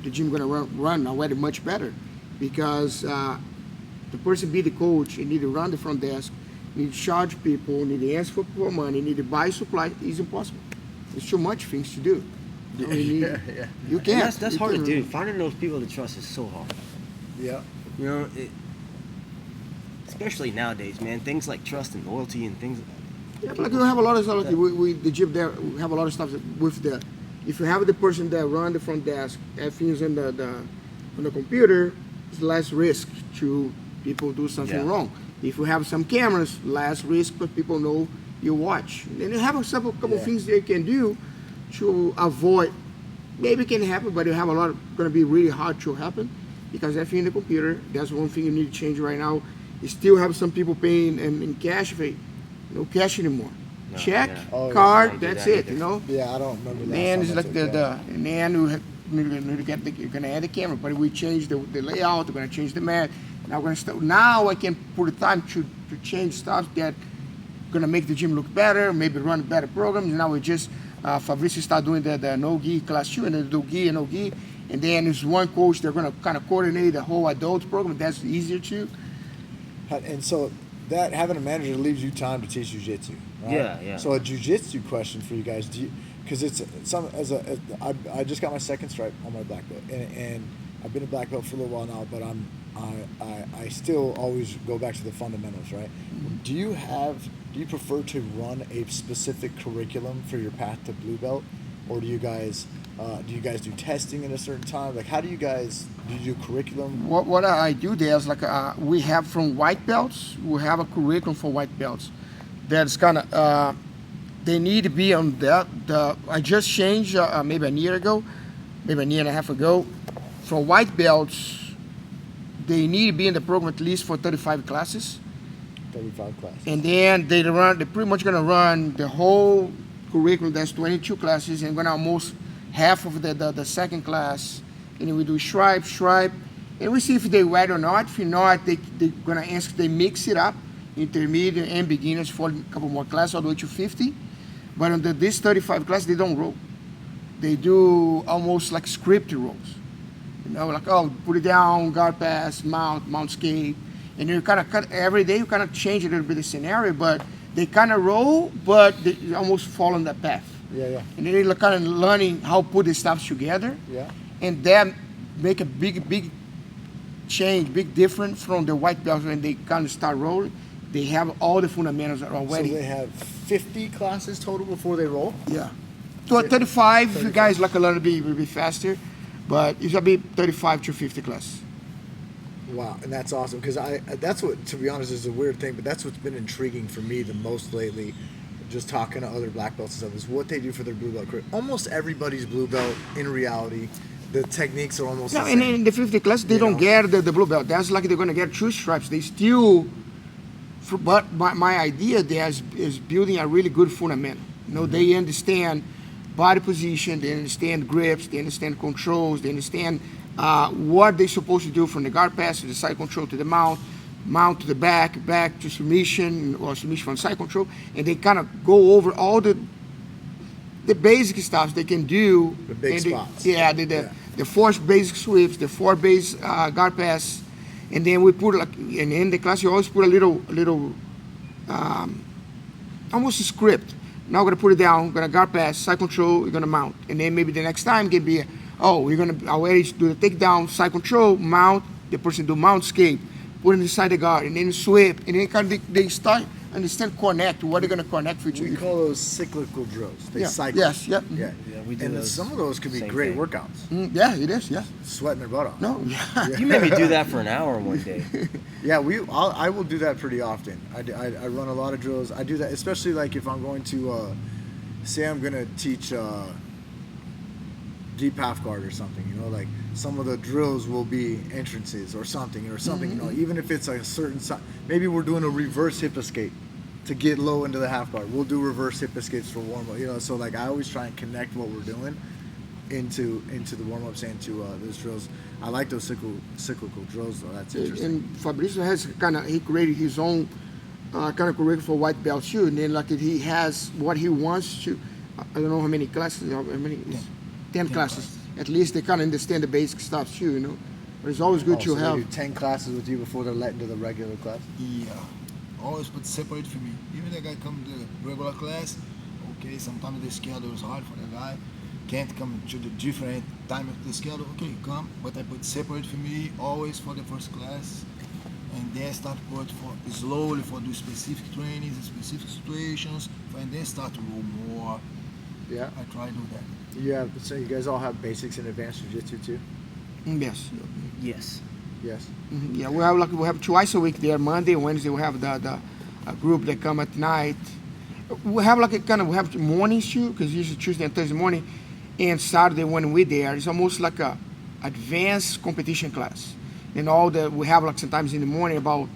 Speaker 2: the gym going to run already much better, because the person be the coach and need to run the front desk, need to charge people, need to ask for money, need to buy supply, is impossible. There's too much things to do. You
Speaker 3: Yeah.
Speaker 2: You
Speaker 4: And
Speaker 2: can't.
Speaker 4: that's
Speaker 2: You
Speaker 4: hard to
Speaker 2: can't.
Speaker 4: do. Finding those people to trust is so hard.
Speaker 3: Yeah.
Speaker 4: You know, especially nowadays, man. Things like trust and loyalty and things.
Speaker 2: Yeah, but like we have a lot of stuff. The gym there, we have a lot of stuff with if you have the person that run the front desk, everything's on the computer, it's less risk to people do something
Speaker 4: Yeah.
Speaker 2: wrong. If you have some cameras, less risk, but people know you watch. And then you have a couple
Speaker 3: Yeah.
Speaker 2: things that you can do to avoid. Maybe it can happen, but you have a lot going to be really hard to happen, because everything in the computer. That's one thing you need to change right now. You still have some people paying in cash. No cash anymore.
Speaker 4: No,
Speaker 2: Check,
Speaker 4: yeah.
Speaker 3: Oh, yeah.
Speaker 2: card,
Speaker 4: Don't do
Speaker 2: that's
Speaker 4: that
Speaker 2: it.
Speaker 4: either.
Speaker 3: Yeah, I don't remember that.
Speaker 2: And it's like and then you're gonna add the camera, but we change the layout. We're gonna change the mat. Now we're gonna now I can put the time to change stuff that gonna make the gym look better, maybe run better programs. Now we just Fabricio start doing the no gi class 2 and the do gi and no gi, and then there's one coach they're gonna kind of coordinate the whole adult program. That's easier too.
Speaker 3: And so that having a manager leaves you time to teach jiu-jitsu, right?
Speaker 4: Yeah.
Speaker 3: So a jiu-jitsu question for you guys, because I just got my second stripe on my black belt, and I've been a black belt for a little while now, but I still always go back to the fundamentals, right? Do you prefer to run a specific curriculum for your path to blue belt, or do you guys do testing at a certain time? Like, do you do curriculum?
Speaker 2: What I do there is like we have from white belts, we have a curriculum for white belts that's kind of they need to be on that. I just changed maybe a year and a half ago. For white belts, they need to be in the program at least for 35 classes.
Speaker 3: 35 classes.
Speaker 2: And then they're pretty much gonna run the whole curriculum. That's 22 classes, and gonna almost half of the second class. And then we do stripe, and we see if they wet or not. If not, they're gonna ask they mix it up, intermediate and beginners for a couple more classes all the way to 50. But on this 35 class, they don't roll. They do almost like scripted rolls. Like, put it down, guard pass, mount skate. And you kind of cut every day, you kind of change a little bit the scenario, but they kind of roll, but they almost fall on that path.
Speaker 3: Yeah.
Speaker 2: And then they're kind of learning how to put the stuff together.
Speaker 3: Yeah.
Speaker 2: And that make a big change, big difference from the white belts when they kind of start rolling. They have all the fundamentals already.
Speaker 3: So they have 50 classes total before they roll?
Speaker 2: Yeah. So 35, if you guys like to learn to be faster, but it's going to be 35 to 50 class.
Speaker 3: Wow, and that's awesome, because that's what, to be honest, is a weird thing, but that's what's been intriguing for me the most lately, just talking to other black belts and stuff, is what they do for their blue belt career. Almost everybody's blue belt, in reality, the techniques are almost the
Speaker 2: No,
Speaker 3: same.
Speaker 2: and in the 50 class, they
Speaker 3: You
Speaker 2: don't
Speaker 3: know?
Speaker 2: get the blue belt. That's like they're going to get 2 stripes. They still, but my idea there is building a really good fundament. You know, they understand body position, they understand grips, they understand controls, they understand what they're supposed to do from the guard pass to the side control to the mount to the back to submission, or submission from side control, and they kind of go over all the basic stuff they can do.
Speaker 3: The big
Speaker 2: and
Speaker 3: spots.
Speaker 2: The 4 basic sweeps, the 4 base guard pass, and then we put like, and in the class you always put a little almost a script. Now we're gonna put it down, we're gonna guard pass, side control, we're gonna mount, and then maybe the next time can be, we're gonna already do the takedown, side control, mount, the person do mount escape, put it inside the guard, and then sweep, and then kind of they start understand connect what they're gonna connect for each
Speaker 3: We
Speaker 2: other.
Speaker 3: call those cyclical drills. They
Speaker 2: Yeah.
Speaker 3: cycle.
Speaker 2: Yes, yep.
Speaker 3: Yeah.
Speaker 4: Yeah, we do
Speaker 3: And
Speaker 4: those
Speaker 3: some of those could be
Speaker 4: same
Speaker 3: great
Speaker 4: thing.
Speaker 3: workouts.
Speaker 2: Yeah, it is. Yeah.
Speaker 3: Sweating their butt off.
Speaker 2: No. Yeah.
Speaker 4: You made me do that for an hour one day.
Speaker 3: Yeah, I will do that pretty often. I run a lot of drills. I do that, especially like if I'm going to, say I'm going to teach deep half guard or something, you know, like some of the drills will be entrances or something, you know, even if it's like a certain size. Maybe we're doing a reverse hip escape to get low into the half guard. We'll do reverse hip escapes for warm up, you know, so like I always try and connect what we're doing into the warm ups and to those drills. I like those cyclical drills though. That's interesting.
Speaker 2: And Fabrizio has he created his own kind of curriculum for white belt too, and then like he has what he wants to. I don't know how many classes, 10 classes. At least they kind of understand the basic stuff too, you know. But it's always good to
Speaker 3: So they
Speaker 2: have.
Speaker 3: do 10 classes with you before they're let into the regular class.
Speaker 5: Yeah, always put separate for me. Even the guy come to the regular class, okay, sometimes the schedule is hard for the guy, can't come to the different time of the schedule, okay, come, but I put separate for me, always for the first class, and then start put for slowly for do specific trainings, specific situations, and then start to roll more.
Speaker 3: Yeah.
Speaker 5: I try to do that.
Speaker 3: So you guys all have basics in advanced jiu-jitsu too?
Speaker 2: Yes.
Speaker 4: Yes.
Speaker 3: Yes.
Speaker 2: Yeah, we have twice a week there. Monday, Wednesday we have the a group that come at night. We have we have mornings too, because usually Tuesday and Thursday morning, and Saturday when we're there, it's almost like a advanced competition class. And we have like sometimes in the morning about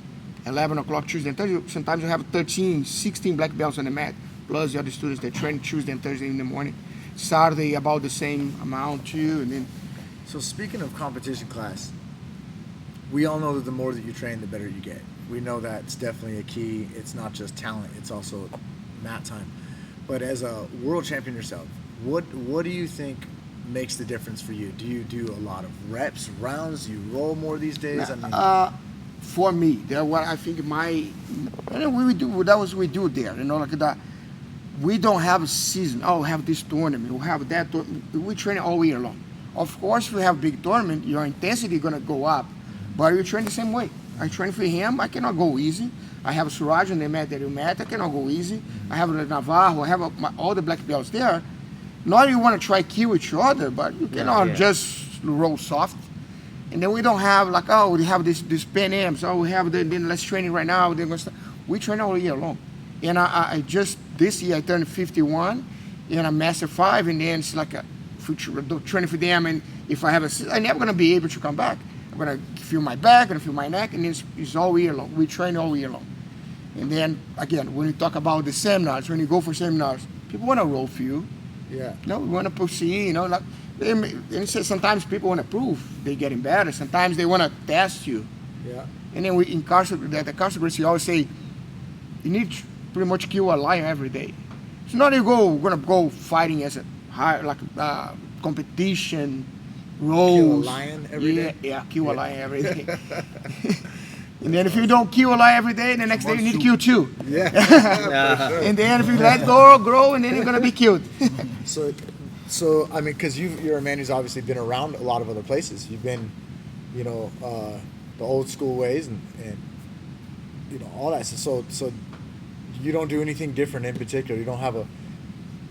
Speaker 2: 11 o'clock Tuesday and Thursday. Sometimes we have 13, 16 black belts on the mat, plus the other students that train Tuesday and Thursday in the morning. Saturday about the same amount too, and then.
Speaker 3: So speaking of competition class, we all know that the more that you train, the better you get. We know that's definitely a key. It's not just talent, it's also mat time. But as a world champion yourself, what do you think makes the difference for you? Do you do a lot of reps, rounds? Do you roll more these days?
Speaker 2: For me, that what I think we do. That was we do there. You know, like that. We don't have a season. Oh, we have this tournament. We have that. We train all year long. Of course, if we have big tournament, your intensity is gonna go up, but you train the same way. I train for him. I cannot go easy. I have Suraj on the mat that you met. I cannot go easy. I have Navarro. I have all the black belts there. Not you want to try kill each other, but you cannot just roll soft. And then we don't have like, we have this Pan Ams. We have then let's train it right now. Then we train all year long. And I just this year I turned 51, and I'm Master 5, and then it's like a future training for them. And if I have I'm never gonna be able to come back. I'm gonna feel my back, gonna feel my neck, and it's all year long. We train all year long. And then again, when you talk about the seminars, when you go for seminars, people wanna roll for you.
Speaker 3: Yeah.
Speaker 2: No, we wanna proceed. You know, like and sometimes people wanna prove they're getting better. Sometimes they wanna test you.
Speaker 3: Yeah.
Speaker 2: And then we incarcerate the carcerators. You always say you need to pretty much kill a lion every day. It's not gonna go fighting as a high competition roles.
Speaker 3: Kill a lion every day?
Speaker 2: Yeah, kill a lion every day. And then if you don't kill a lion every day, the next day you need to kill 2.
Speaker 3: Yeah.
Speaker 2: And then if you let go grow, and then you're gonna be killed.
Speaker 3: So I mean, because you're a man who's obviously been around a lot of other places. You've been, you know, the old school ways and you know all that. So you don't do anything different in particular. You don't have a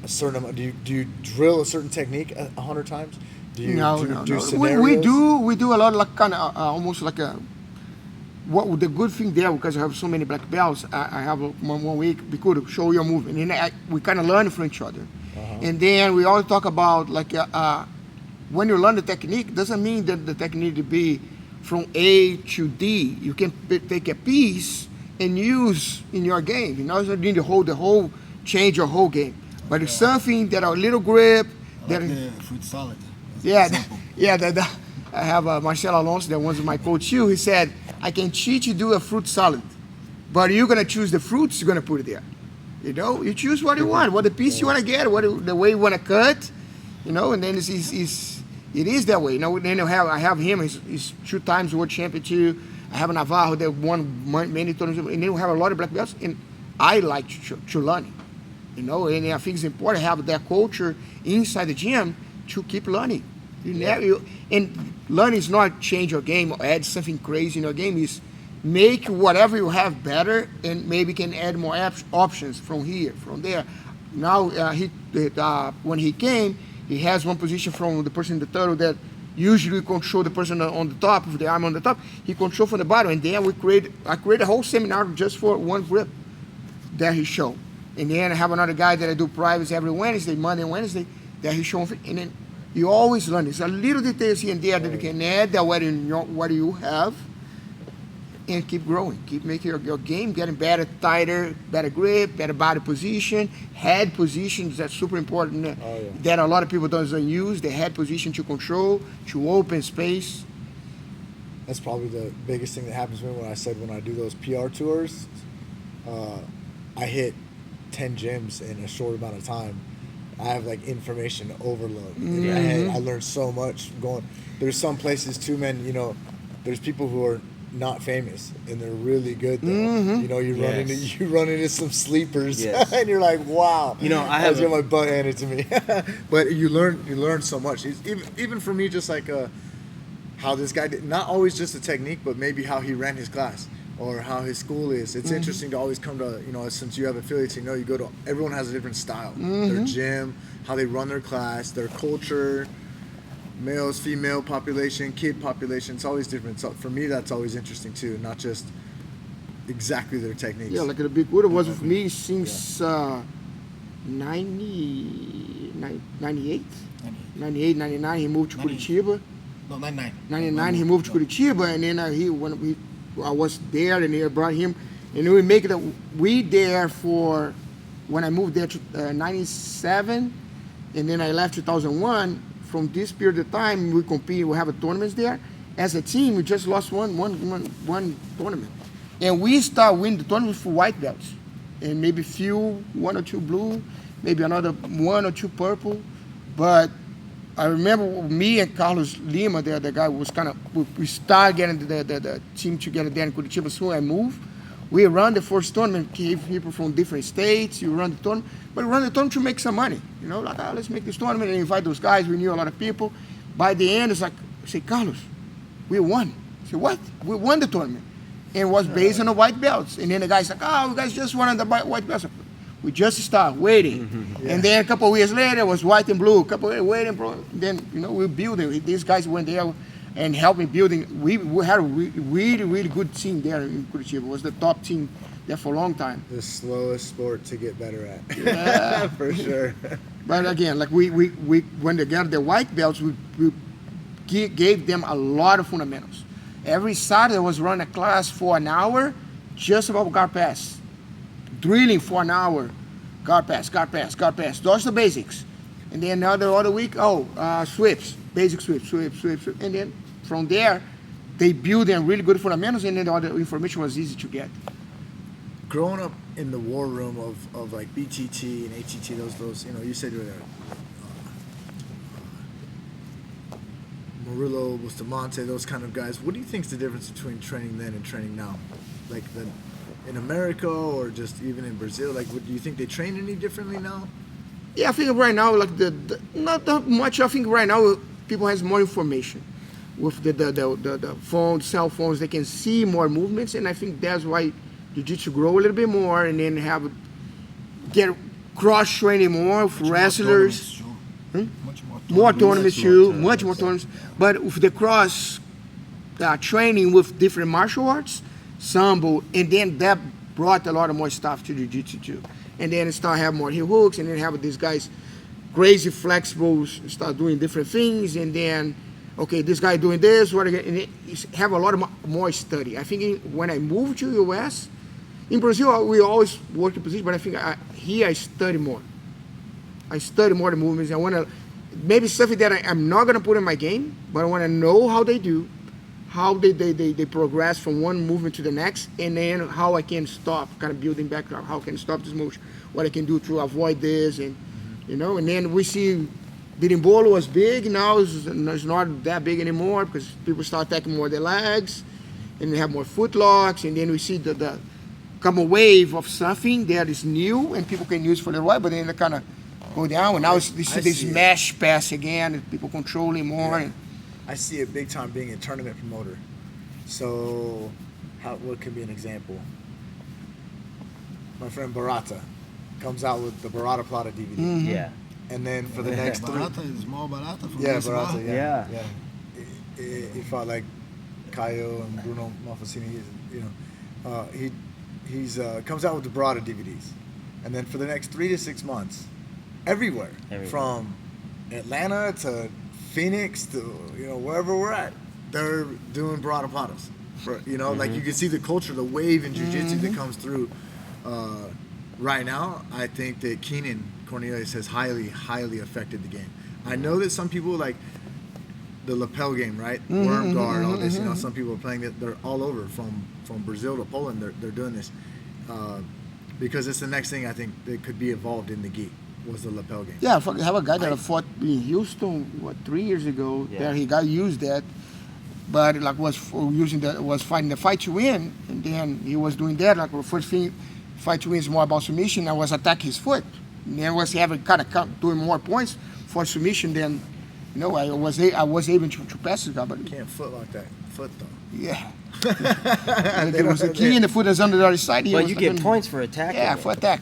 Speaker 3: certain amount. Do you drill a certain technique 100 times? Do you
Speaker 2: No.
Speaker 3: do scenarios?
Speaker 2: We do a lot like kind of almost like what the good thing there, because I have so many black belts, I have one week we could show your movement, and we kind of learn from each other. And then we always talk about like when you learn the technique, doesn't mean that the technique to be from A to D. You can take a piece and use in your game. You know, you need to hold the whole, change your whole game. But it's something that a little grip.
Speaker 5: Like the fruit salad.
Speaker 2: I have Marcelo Alonso, that was my coach too. He said, I can teach you to do a fruit salad, but you're gonna choose the fruits you're gonna put it there. You know, you choose what you want, what the piece you wanna get, the way you wanna cut. You know, and then it is that way. You know, then I have him. He's 2 times world champion too. I have Navarro that won many tournaments, and then we have a lot of black belts. And I like to learn. You know, and I think it's important to have that culture inside the gym to keep learning. And learning is not change your game or add something crazy in your game. Is make whatever you have better, and maybe can add more options from here, from there. Now when he came, he has one position from the person in the turtle that usually control the person on the top, with the arm on the top. He control from the bottom, and then I create a whole seminar just for one grip that he showed. And then I have another guy that I do privates every Wednesday, Monday and Wednesday, that he shows. And then you always learn. It's a little details here and there that you can add that what you have, and keep growing. Keep making your game getting better, tighter, better grip, better body position, head positions. That's super important. That a lot of people don't use the head position to control, to open space.
Speaker 3: That's probably the biggest thing that happens to me when I do those PR tours. I hit 10 gyms in a short amount of time. I have like information overload. I learned so much going. There's some places too, man. You know, there's people who are not famous and they're really good though. You know, you run into some sleepers and you're like, wow.
Speaker 4: You know, I got
Speaker 3: my butt handed to me. But you learn so much. Even for me, just like how this guy did, not always just the technique, but maybe how he ran his class or how his school is. It's interesting to always come to, you know, since you have affiliates, you know, you go to, everyone has a different style. Their gym, how they run their class, their culture, males, female population, kid population. It's always different. So for me, that's always interesting too, not just exactly their techniques.
Speaker 2: Yeah, like the big good was with me since 98, 99, he moved to Curitiba.
Speaker 5: No, 99.
Speaker 2: 99, he moved to Curitiba, and then I was there, and they brought him, and we make it. We there for when I moved there to 97, and then I left 2001. From this period of time, we compete. We have a tournaments there. As a team, we just lost one tournament, and we start winning the tournament for white belts, and maybe one or two blue, maybe another 1 or 2 purple, but. I remember me and Carlos Lima, the guy was kind of, we started getting the team together there in Curitiba, so I moved. We run the first tournament, people from different states, you run the tournament, but we run the tournament to make some money. You know, like, let's make this tournament and invite those guys. We knew a lot of people. By the end, it's like, I say, Carlos, we won. I said, what? We won the tournament. And it was based on the white belts. And then the guy's like, oh, you guys just won on the white belts. We just start waiting, and then a couple of years later it was white and blue. A couple of years waiting, bro. Then we building. These guys went there and helped me building. We had a really good team there in Curitiba. It was the top team there for a long time.
Speaker 3: The slowest sport to get better at.
Speaker 2: Yeah,
Speaker 3: for sure.
Speaker 2: But again, like we when they got the white belts, we gave them a lot of fundamentals. Every Saturday I was running a class for an hour, just about guard pass. Drilling for an hour, guard pass. Those are the basics. And then another week, sweeps, basic sweeps. And then from there, they build them really good fundamentals, and then all the information was easy to get.
Speaker 3: Growing up in the war room of like BTT and ATT, those you know, you said you were there. Murillo, Bustamante, those kind of guys. What do you think is the difference between training then and training now? Like in America or just even in Brazil, like, do you think they train any differently now?
Speaker 2: Yeah, I think right now, like not that much. I think right now people has more information with the phones, cell phones. They can see more movements, and I think that's why jiu-jitsu grow a little bit more, and then get cross training more with wrestlers.
Speaker 5: Much
Speaker 2: more tournaments too, much more tournaments. But with the cross training with different martial arts, sambo, and then that brought a lot of more stuff to jiu-jitsu too. And then it started having more heel hooks, and then have these guys crazy flexibles, start doing different things, and then, okay, this guy doing this, what again, and it have a lot of more study. I think when I moved to US, in Brazil, we always work the position, but I think here I study more. I study more the movements. I want to, maybe something that I'm not going to put in my game, but I want to know how they do, how they progress from one movement to the next, and then how I can stop, kind of building back, how I can stop this motion, what I can do to avoid this, and and then we see Liborio was big, now it's not that big anymore because people start attacking more their legs, and they have more foot locks, and then we see the come a wave of something that is new and people can use for a little while, but then they kind of go down, and now you see this mesh pass again, and people controlling more.
Speaker 3: Yeah. I see it big time being a tournament promoter. So, what could be an example? My friend Barata comes out with the Barata Plata DVD.
Speaker 2: Mm-hmm.
Speaker 4: Yeah.
Speaker 3: And then for the next
Speaker 5: Barata is more Barata from
Speaker 3: Yeah,
Speaker 5: this
Speaker 3: Barata,
Speaker 5: bar.
Speaker 3: yeah. He fought like Caio and Bruno Malfacini, he's comes out with the Barata DVDs. And then for the next 3 to 6 months, everywhere. From Atlanta to Phoenix to, wherever we're at, they're doing Barata Platas. Like you can see the culture, the wave in jiu-jitsu that comes through. Right now, I think that Keenan Cornelius has highly, highly affected the game. I know that some people like the lapel game, right? Worm guard, all this. Some people are playing it. They're all over from Brazil to Poland. They're doing this because it's the next thing I think that could be evolved in the gi was the lapel game.
Speaker 2: Yeah, I have a guy that fought in Houston 3 years ago.
Speaker 4: Yeah.
Speaker 2: There he got used that, but like was fighting the fight to win, and then he was doing that. Like the first thing, fight to win is more about submission. I was attacking his foot, and then was having doing more points for submission than. I was able to pass this guy, but
Speaker 3: You can't foot like that. Foot though.
Speaker 2: yeah. There was a key in the foot that's under the other side.
Speaker 4: But you get points for attacking.
Speaker 2: Yeah,
Speaker 4: it.
Speaker 2: for attack.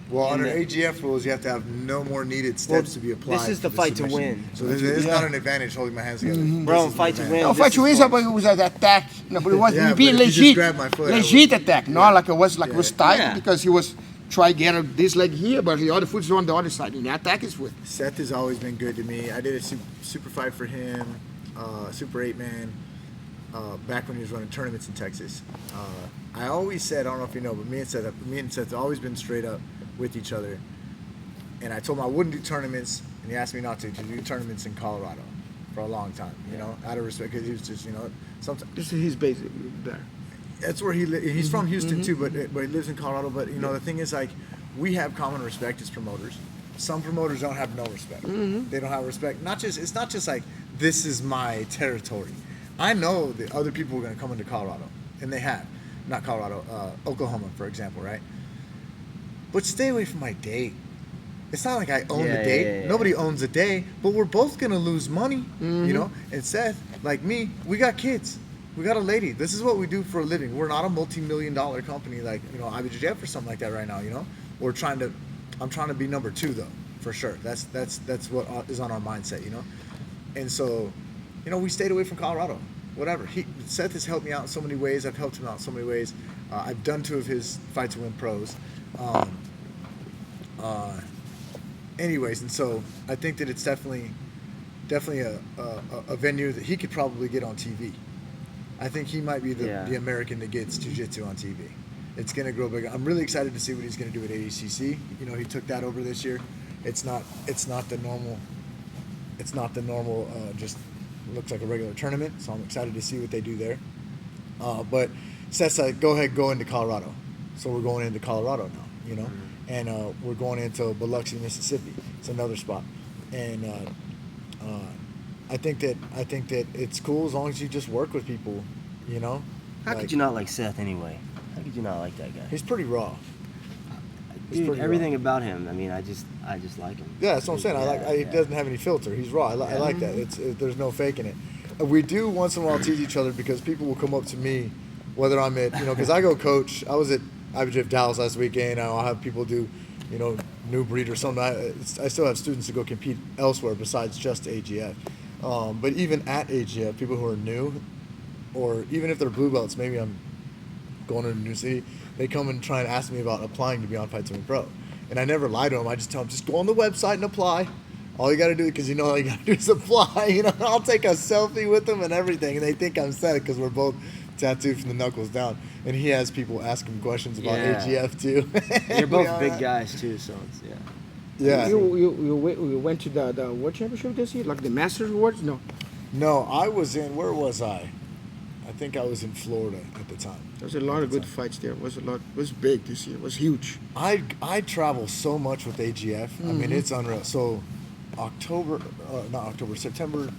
Speaker 3: Well,
Speaker 4: And
Speaker 3: under
Speaker 4: the-
Speaker 3: AGF rules, you have to have no more needed steps to be applied.
Speaker 4: this is the
Speaker 3: for
Speaker 4: fight to
Speaker 3: submission.
Speaker 4: win.
Speaker 3: So it's not an advantage holding my hands together.
Speaker 4: Bro,
Speaker 3: This is
Speaker 4: fight
Speaker 3: an
Speaker 4: to
Speaker 3: advantage.
Speaker 4: win.
Speaker 2: No,
Speaker 4: this
Speaker 2: fight to win
Speaker 4: is
Speaker 2: is it was an attack. No, but it was
Speaker 3: Yeah,
Speaker 2: being
Speaker 3: but if you just
Speaker 2: legit.
Speaker 3: grabbed my foot, I
Speaker 2: Legit
Speaker 3: would-
Speaker 2: attack. Not like it was was tight
Speaker 4: Yeah.
Speaker 2: because he was trying to get this leg here, but the other foot's on the other side. And the attack is foot.
Speaker 3: Seth has always been good to me. I did a super fight for him, Super 8-man, back when he was running tournaments in Texas. I always said, I don't know if you know, but me and Seth have always been straight up with each other. And I told him I wouldn't do tournaments, and he asked me not to do tournaments in Colorado for a long time, out of respect, because he was just, sometimes.
Speaker 2: This is his basic there.
Speaker 3: That's where he's from Houston too, but he lives in Colorado. But the thing is, like, we have common respect as promoters. Some promoters don't have no respect. They don't have respect. It's not just like this is my territory. I know that other people are going to come into Colorado, and they have. Not Colorado, Oklahoma, for example, right? But stay away from my date. It's not like I own the date.
Speaker 4: Yeah.
Speaker 3: Nobody owns a day, but we're both going to lose money, And Seth, like me, we got kids. We got a lady. This is what we do for a living. We're not a multi-million-dollar company like, IBJJF or something like that right now, I'm trying to be number 2 though, for sure. That's what is on our mindset, And so, we stayed away from Colorado. Whatever. Seth has helped me out in so many ways. I've helped him out in so many ways. I've done 2 of his Fight to Win pros. Anyways, and so I think that it's definitely a venue that he could probably get on TV. I think he might be the American that gets jiu-jitsu on TV. It's going to grow bigger. I'm really excited to see what he's going to do at ADCC. He took that over this year. It's not the normal. Just looks like a regular tournament. So I'm excited to see what they do there. But Seth's like, go into Colorado. So we're going into Colorado now. And we're going into Biloxi, Mississippi. It's another spot. And I think that it's cool as long as you just work with people,
Speaker 4: How could you not like Seth anyway? How could you not like that guy?
Speaker 3: He's pretty raw.
Speaker 4: Dude, everything about him. I mean, I just like him.
Speaker 3: Yeah, that's what I'm saying. He doesn't have any filter. He's raw. I like that. There's no faking it. We do once in a while tease each other because people will come up to me, whether I'm at, because I go coach. I was at IBJJF Dallas last weekend. I'll have people do, New Breed or something. I still have students to go compete elsewhere besides just AGF. But even at AGF, people who are new, or even if they're blue belts, maybe I'm going to a new city, they come and try and ask me about applying to be on Fight Swimming Pro. And I never lie to them. I just tell them, just go on the website and apply. All you got to do, because all you got to do is apply. I'll take a selfie with them and everything. And they think I'm sad because we're both tattooed from the knuckles down. And he has people ask him questions about AGF too.
Speaker 4: You're both big guys too, so it's,
Speaker 3: Yeah.
Speaker 2: You went to the World Championship this year, like the Masters Awards?
Speaker 3: No, I was in, where was I? I think I was in Florida at the time.
Speaker 2: There was a lot of good fights there. It was big this year. It was huge.
Speaker 3: I travel so much with AGF. I mean, it's unreal. So September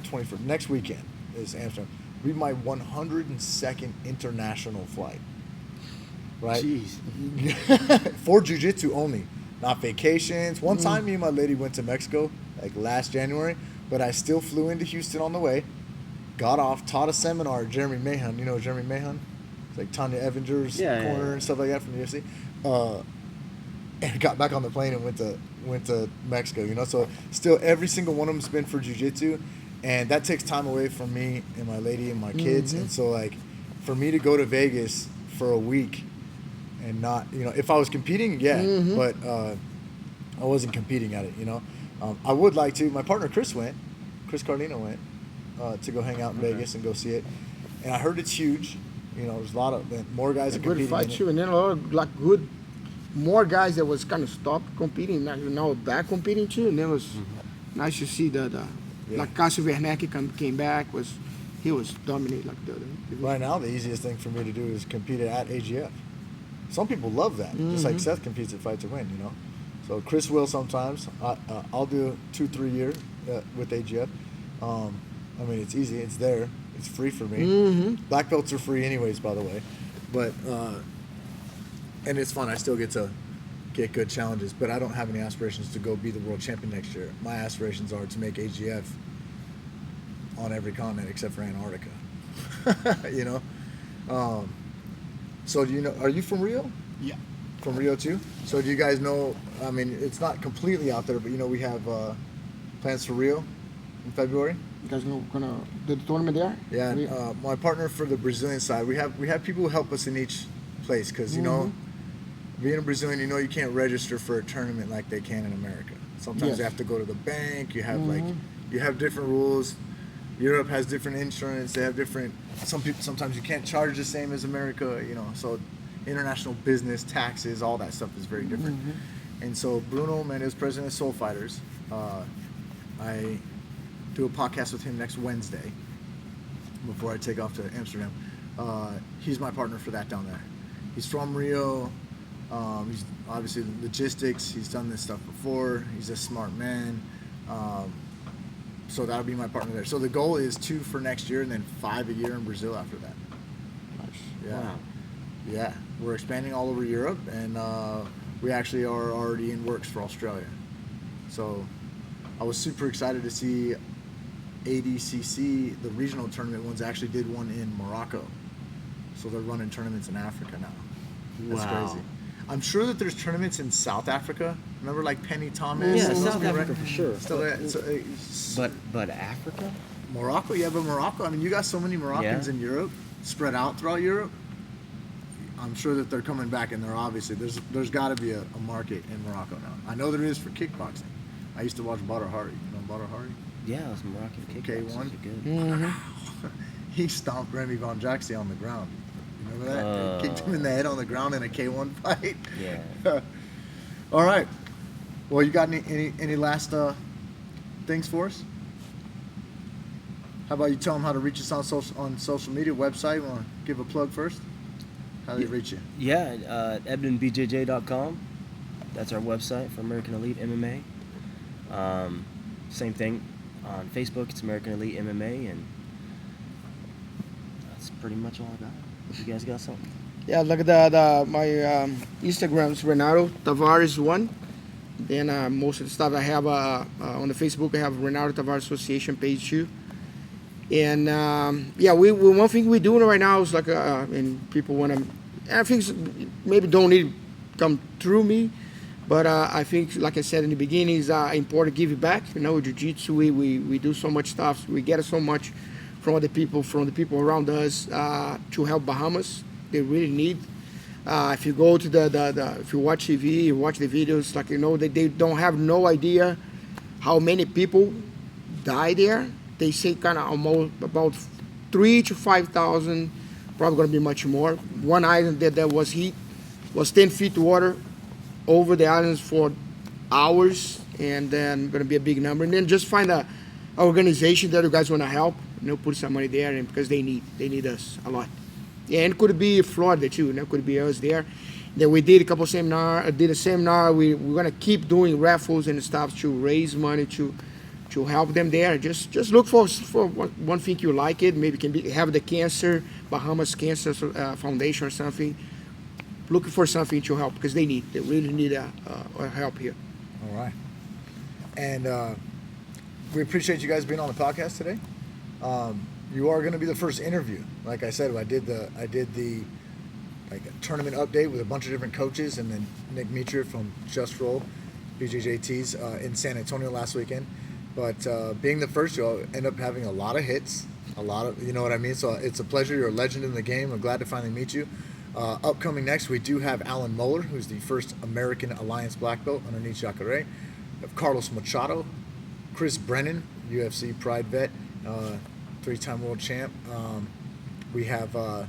Speaker 3: 21st, next weekend is Amsterdam. It'll be my 102nd international flight. Right?
Speaker 4: jeez.
Speaker 3: For jiu-jitsu only, not vacations. One time me and my lady went to Mexico, like last January, but I still flew into Houston on the way, got off, taught a seminar at Jeremy Mahon. You know Jeremy Mahon? It's like Tanya Evinger's corner and stuff like that from the UFC. And got back on the plane and went to Mexico, So still every single one of them's been for jiu-jitsu, and that takes time away from me and my lady and my kids. And so like for me to go to Vegas for a week and not, if I was competing, but I wasn't competing at it, I would like to. My partner Chris Carlino went to go hang out in Vegas and go see it, and I heard it's huge. There's a lot of more guys are competing.
Speaker 2: Good fight too, and then a lot of more guys that was kind of stopped competing, now back competing too, and it was nice to see like Cássio Werneck came back. He was dominating like the other.
Speaker 3: Right now, the easiest thing for me to do is compete at AGF. Some people love that, just like Seth competes at Fight to Win, So Chris will sometimes. I'll do 2-3 years with AGF. I mean, it's easy. It's there. It's free for me. Black belts are free anyways, by the way. But and it's fun. I still get to get good challenges, but I don't have any aspirations to go be the world champion next year. My aspirations are to make AGF on every continent except for Antarctica. So are you from Rio?
Speaker 5: Yeah.
Speaker 3: From Rio too? So do you guys know, I mean, it's not completely out there, but we have plans for Rio in February.
Speaker 2: You guys gonna do the tournament there?
Speaker 3: Yeah, and, my partner for the Brazilian side, we have people who help us in each place, because being a Brazilian, you can't register for a tournament like they can in America. Sometimes you have to go to the bank. You have you have different rules. Europe has different insurance. They have different. Sometimes you can't charge the same as America. So international business, taxes, all that stuff is very different. And so Bruno Mendes, president of Soul Fighters, I do a podcast with him next Wednesday before I take off to Amsterdam. He's my partner for that down there. He's from Rio. He's obviously logistics. He's done this stuff before. He's a smart man. So that'll be my partner there. So the goal is 2 for next year and then 5 a year in Brazil after that.
Speaker 2: Nice.
Speaker 3: Yeah.
Speaker 4: Wow.
Speaker 3: Yeah. We're expanding all over Europe, and we actually are already in works for Australia. So I was super excited to see ADCC, the regional tournament ones, actually did one in Morocco. So they're running tournaments in Africa now. That's crazy. I'm sure that there's tournaments in South Africa. Remember, like Penny Thomas?
Speaker 4: Yeah,
Speaker 3: and
Speaker 4: South
Speaker 3: those,
Speaker 4: Africa
Speaker 3: right?
Speaker 4: for sure.
Speaker 3: But
Speaker 4: Africa?
Speaker 3: Morocco, but Morocco. I mean, you got so many Moroccans in Europe, spread out throughout Europe. I'm sure that they're coming back, and there's got to be a market in Morocco now. I know there is for kickboxing. I used to watch Badr Hari. You know Badr Hari?
Speaker 4: Yeah, it was Moroccan kickboxers.
Speaker 3: K1.
Speaker 4: Good.
Speaker 3: He stomped Remy Von Jaxie on the ground. You remember that? He kicked him in the head on the ground in a K1 fight.
Speaker 4: Yeah.
Speaker 3: All right. Well, you got any last things for us? How about you tell them how to reach us on social media, website? Want to give a plug first? How do they reach you?
Speaker 4: Yeah, EbdenBJJ.com. That's our website for American Elite MMA. Same thing on Facebook. It's American Elite MMA, and that's pretty much all I got. You guys got something?
Speaker 2: Yeah, look at my Instagram's Renato Tavares 1. Then most of the stuff I have on the Facebook, I have Renato Tavares Association page too. And we one thing we're doing right now is like, and people want to, I think maybe don't need to come through me, but I think, like I said in the beginning, it's important to give it back. Jiu-jitsu, we do so much stuff, we get so much from other people, from the people around us to help Bahamas. They really need If you go to if you watch TV, you watch the videos, like they don't have no idea how many people die there. They say kind of almost about 3,000 to 5,000, probably going to be much more. One island that was heat was 10 feet water over the islands for hours, and then going to be a big number. And then just find a organization that you guys want to help, put some money there, and because they need us a lot. Yeah, and it could be Florida too, could be us there. Then we did a couple seminar. We're going to keep doing raffles and stuff to raise money to help them there. Just look for one thing you like it. Maybe can be have the Bahamas Cancer Foundation or something. Looking for something to help because they really need help here.
Speaker 3: All right. And we appreciate you guys being on the podcast today. You are going to be the first interview. Like I said, I did the a tournament update with a bunch of different coaches, and then Nick Mitra from Just Roll BJJTs in San Antonio last weekend. But being the first, you'll end up having a lot of hits, you know what I mean? So it's a pleasure. You're a legend in the game. I'm glad to finally meet you. Upcoming next, we do have Alan Muller, who's the first American Alliance black belt underneath Jacare. We have Carlos Machado, Chris Brennan, UFC Pride vet, 3-time world champ. We have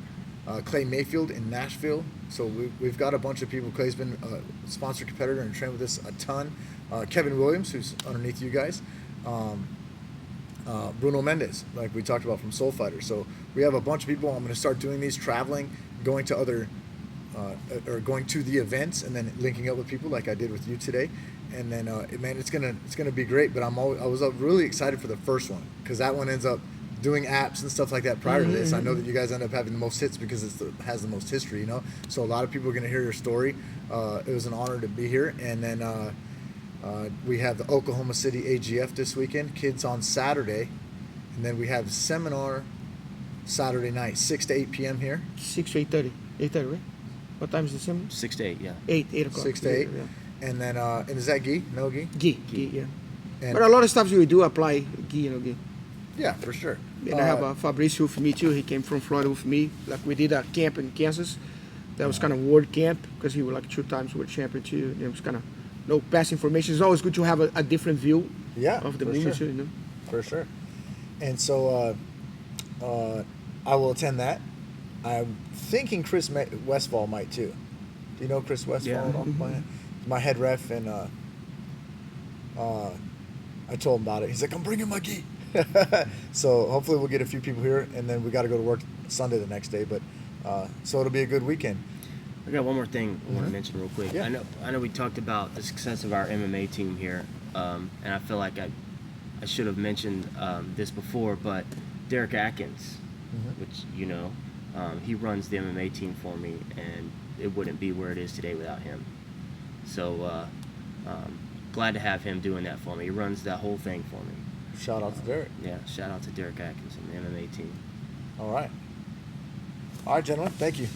Speaker 3: Clay Mayfield in Nashville. So we've got a bunch of people. Clay's been a sponsored competitor and trained with us a ton. Kevin Williams, who's underneath you guys. Bruno Mendez, like we talked about from Soul Fighter. So we have a bunch of people. I'm going to start doing these, traveling, going to going to the events, and then linking up with people like I did with you today. And then, man, it's gonna be great. But I was really excited for the first one because that one ends up doing apps and stuff like that prior to this. I know that you guys end up having the most hits because it has the most history, So a lot of people are going to hear your story. It was an honor to be here. And then we have the Oklahoma City AGF this weekend, kids on Saturday. And then we have seminar Saturday night, 6 to 8 p.m. here.
Speaker 2: 6 to 8:30. 8:30, right? What time is the seminar?
Speaker 4: 6 to 8, yeah.
Speaker 2: 8 o'clock.
Speaker 3: 6 to 8.
Speaker 2: Yeah.
Speaker 3: And then, and is that gi? No gi?
Speaker 2: Gi, yeah.
Speaker 3: And
Speaker 2: But a lot of stuff we do apply gi, gi.
Speaker 3: yeah, for sure.
Speaker 2: And I have Fabricio with me too. He came from Florida with me. Like we did a camp in Kansas. That was kind of world camp because he was like 2 times world champion too. And it was kind of no past information. It's always good to have a different view of the movement
Speaker 3: sure.
Speaker 2: too.
Speaker 3: For sure. And so I will attend that. I'm thinking Chris Westfall might too. Do you know Chris Westfall?
Speaker 4: Yeah.
Speaker 3: My head ref, and I told him about it. He's like, I'm bringing my gi. So hopefully we'll get a few people here, and then we got to go to work Sunday the next day. But so it'll be a good weekend.
Speaker 4: I got one more thing I want to mention real quick.
Speaker 3: Yeah.
Speaker 4: I know we talked about the success of our MMA team here, and I feel like I should have mentioned this before, but Derek Atkins, which he runs the MMA team for me, and it wouldn't be where it is today without him. So glad to have him doing that for me. He runs that whole thing for me.
Speaker 3: Shout out to Derek.
Speaker 4: Yeah, shout out to Derek Atkins and the MMA team.
Speaker 3: All right, gentlemen. Thank you.